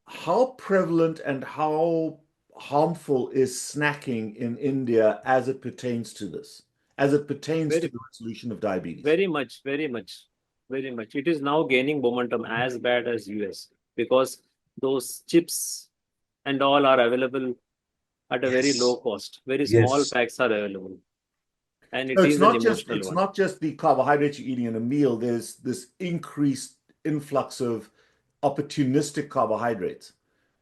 A: How prevalent and how harmful is snacking in India as it pertains to this, as it pertains to
B: Very,
A: the resolution of diabetes?
B: very much, very much, very much. It is now gaining momentum as bad as US because Those chips and all are available at a very low
C: Yes.
B: cost. Very small
C: Yes.
B: packs are available. And
A: No,
B: it is an emotional
A: it's
B: one.
A: not just the carbohydrates you're eating in a meal. There's this increased influx of opportunistic carbohydrates.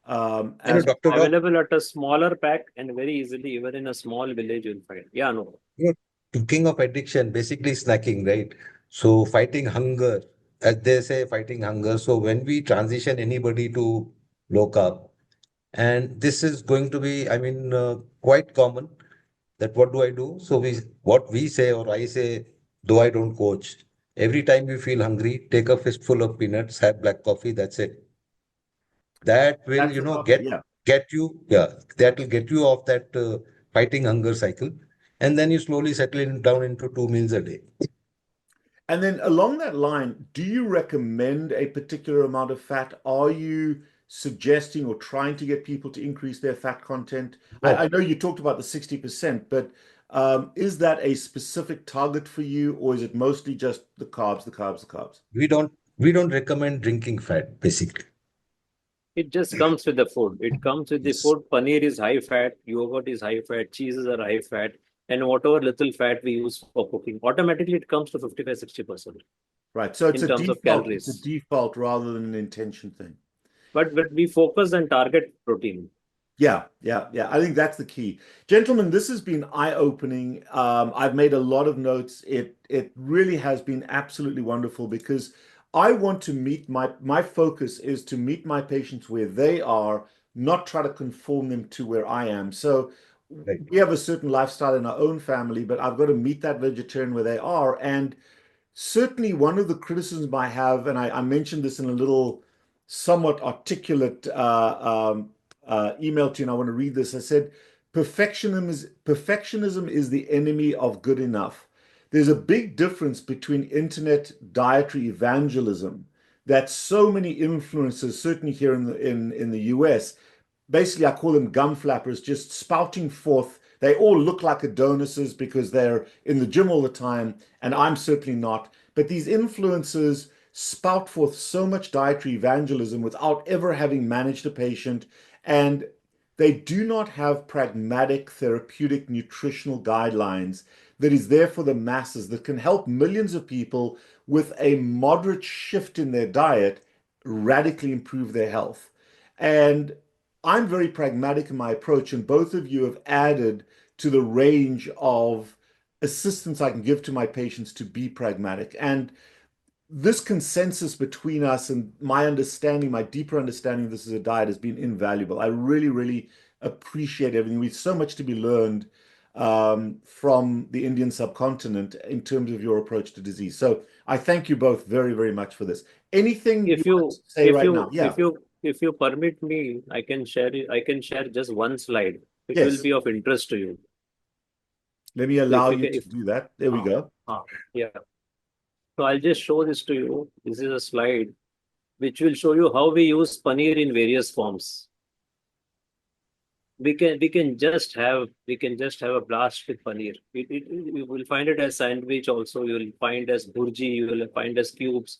A: As
C: Dr. Rob,
B: Available at a smaller pack and very easily, even in a small village, you'll find. Yeah, no.
C: you talking of addiction, basically snacking, right? So fighting hunger, as they say, fighting hunger. So when we transition anybody to low carb, and this is going to be, quite common. That what do I do? So what we say or I say, though I don't coach, every time you feel hungry, take a fistful of peanuts, have black coffee. That's it. That will,
A: that's enough.
C: get
A: Yeah.
C: get you, yeah, that will get you off that fighting hunger cycle, and then you slowly settle down into 2 meals a day.
A: And then along that line, do you recommend a particular amount of fat? Are you suggesting or trying to get people to increase their fat content? I
C: No,
A: know you talked about the 60%, but is that a specific target for you, or is it mostly just the carbs, the carbs, the carbs?
C: we don't recommend drinking fat, basically.
B: It just comes with the food. It comes with the
C: Yes.
B: food. Paneer is high fat, yogurt is high fat, cheeses are high fat, and whatever little fat we use for cooking, automatically it comes to 55-60%
A: Right. So
B: in terms of
A: it's a
B: calories.
A: default rather than an intention thing.
B: But we focus and target protein.
A: Yeah. I think that's the key. Gentlemen, this has been eye-opening. I've made a lot of notes. It really has been absolutely wonderful because I want to meet my focus is to meet my patients where they are, not try to conform them to where I am. So
C: Right.
A: we have a certain lifestyle in our own family, but I've got to meet that vegetarian where they are. And certainly, one of the criticisms I have, and I mentioned this in a little somewhat articulate email to you, and I want to read this. I said, perfectionism is the enemy of good enough. There's a big difference between internet dietary evangelism that so many influencers, certainly here in the US, basically I call them gum flappers, just spouting forth. They all look like Adonises because they're in the gym all the time, and I'm certainly not. But these influencers spout forth so much dietary evangelism without ever having managed a patient, and they do not have pragmatic therapeutic nutritional guidelines that is there for the masses that can help millions of people with a moderate shift in their diet radically improve their health. And I'm very pragmatic in my approach, and both of you have added to the range of assistance I can give to my patients to be pragmatic. And this consensus between us and my understanding, my deeper understanding of this as a diet has been invaluable. I really, really appreciate everything. We've so much to be learned from the Indian subcontinent in terms of your approach to disease. So I thank you both very, very much for this. Anything you
B: If
A: want to
B: you
A: say
B: if
A: right now?
B: you
A: Yeah.
B: if you permit me, I can share just one slide. It will
A: Yes.
B: be of interest to you.
A: Let me
B: So
A: allow
B: if you
A: you
B: can,
A: to
B: if
A: do that. There we go.
B: yeah. So I'll just show this to you. This is a slide which will show you how we use paneer in various forms. We can just have a blast with paneer. You will find it as sandwich also. You will find as burji. You will find as cubes.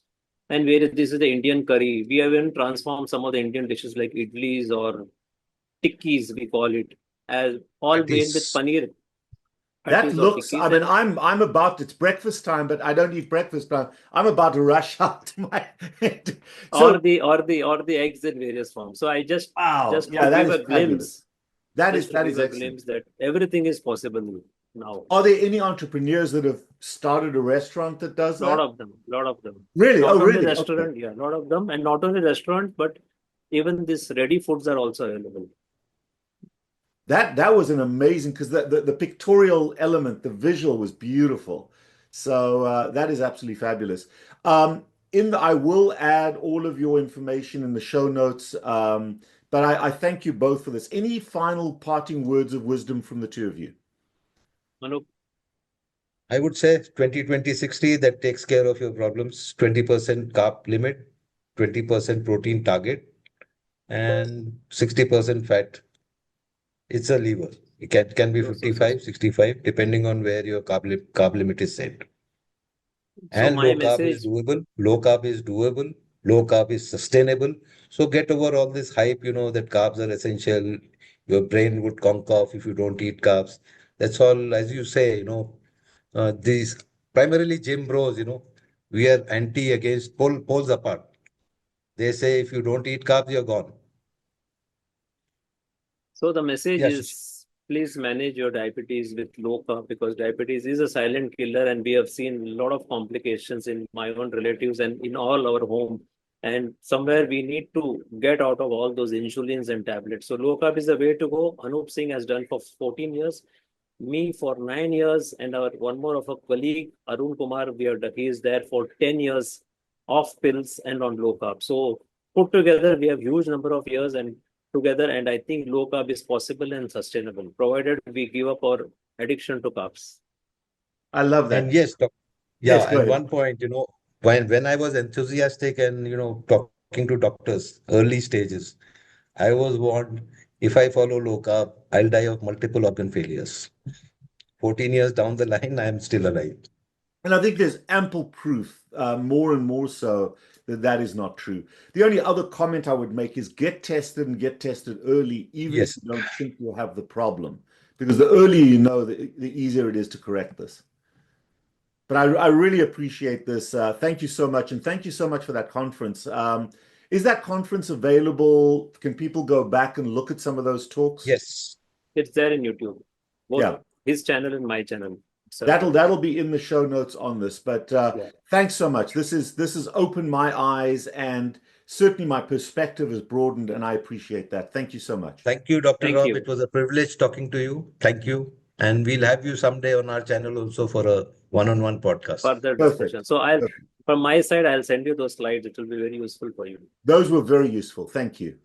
B: And where this is the Indian curry. We have even transformed some of the Indian dishes like idlis or tikkis, we call it, as all
C: That
B: made with
C: is
B: paneer,
A: That
B: patties or
A: looks, I
B: tikkis.
A: mean,
B: And
A: I'm about, it's breakfast time, but I don't eat breakfast, but I'm about to rush out to my
B: or
A: so
B: the eggs in various forms. So I
A: wow.
B: just to
A: Yeah, that
B: give
A: is
B: a
A: fabulous.
B: glimpse, just to
A: That
B: give
A: is
B: a
A: excellent.
B: glimpse that everything is possible now.
A: Are there any entrepreneurs that have started a restaurant that does
B: Lot
A: that?
B: of them, lot of them.
A: Really? Oh,
B: Not only
A: really? Okay.
B: restaurant, yeah, lot of them, and not only restaurant, but even these ready foods are also available.
A: That was an amazing because the pictorial element, the visual was beautiful. So that is absolutely fabulous. I will add all of your information in the show notes. But I thank you both for this. Any final parting words of wisdom from the two of you?
B: Manu,
C: I would say 20-20-60, that takes care of your problems. 20% carb limit, 20% protein target, and 60% fat. It's a lever. It can be
A: You're successful.
C: 55, 65, depending on where your carb limit is set.
B: so
C: And
B: my
C: low carb is
B: message,
C: doable. Low carb is doable. low carb is sustainable. So get over all this hype, that carbs are essential. Your brain would conk off if you don't eat carbs. That's all, as you say, these primarily gym bros, we are anti against poles apart. They say if you don't eat carbs, you're gone.
B: So the message
C: Yes.
B: is please manage your diabetes with low carb, because diabetes is a silent killer, and we have seen a lot of complications in my own relatives and in all our home. And somewhere we need to get out of all those insulins and tablets. So low carb is the way to go. Anup Singh has done for 14 years, me for 9 years, and our one more of a colleague, Arun Kumar, he is there for 10 years off pills and on low carb. So put together, we have huge number of years and together, and I think low carb is possible and sustainable, provided we give up our addiction to carbs.
A: I love that.
C: And yes,
A: Yes, go
C: and
A: ahead.
C: one point, when I was enthusiastic and, talking to doctors, early stages, I was warned, if I follow low carb, I'll die of multiple organ failures. 14 years down the line, I am still alive.
A: And I think there's ample proof, more and more so, that that is not true. The only other comment I would make is get tested and get tested early, even if
C: Yes.
A: you don't think you have the problem. Because the earlier you know, the easier it is to correct this. But I really appreciate this. Thank you so much. And thank you so much for that conference. Is that conference available? Can people go back and look at some of those talks?
C: Yes.
B: It's there in YouTube, both
A: Yeah.
B: his channel and my channel. So
A: That'll be in the show notes on this. But
B: Yeah.
A: thanks so much. This has opened my eyes, and certainly my perspective has broadened, and I appreciate that. Thank you so much.
C: Thank you, Dr.
B: Thank
C: Rob.
B: you.
C: It was a privilege talking to you. Thank you. And we'll have you someday on our channel also for a one-on-one podcast.
B: Further
A: Perfect.
B: discussion. So from my side, I'll send you those slides. It will be very useful for you.
A: Those were very useful. Thank you.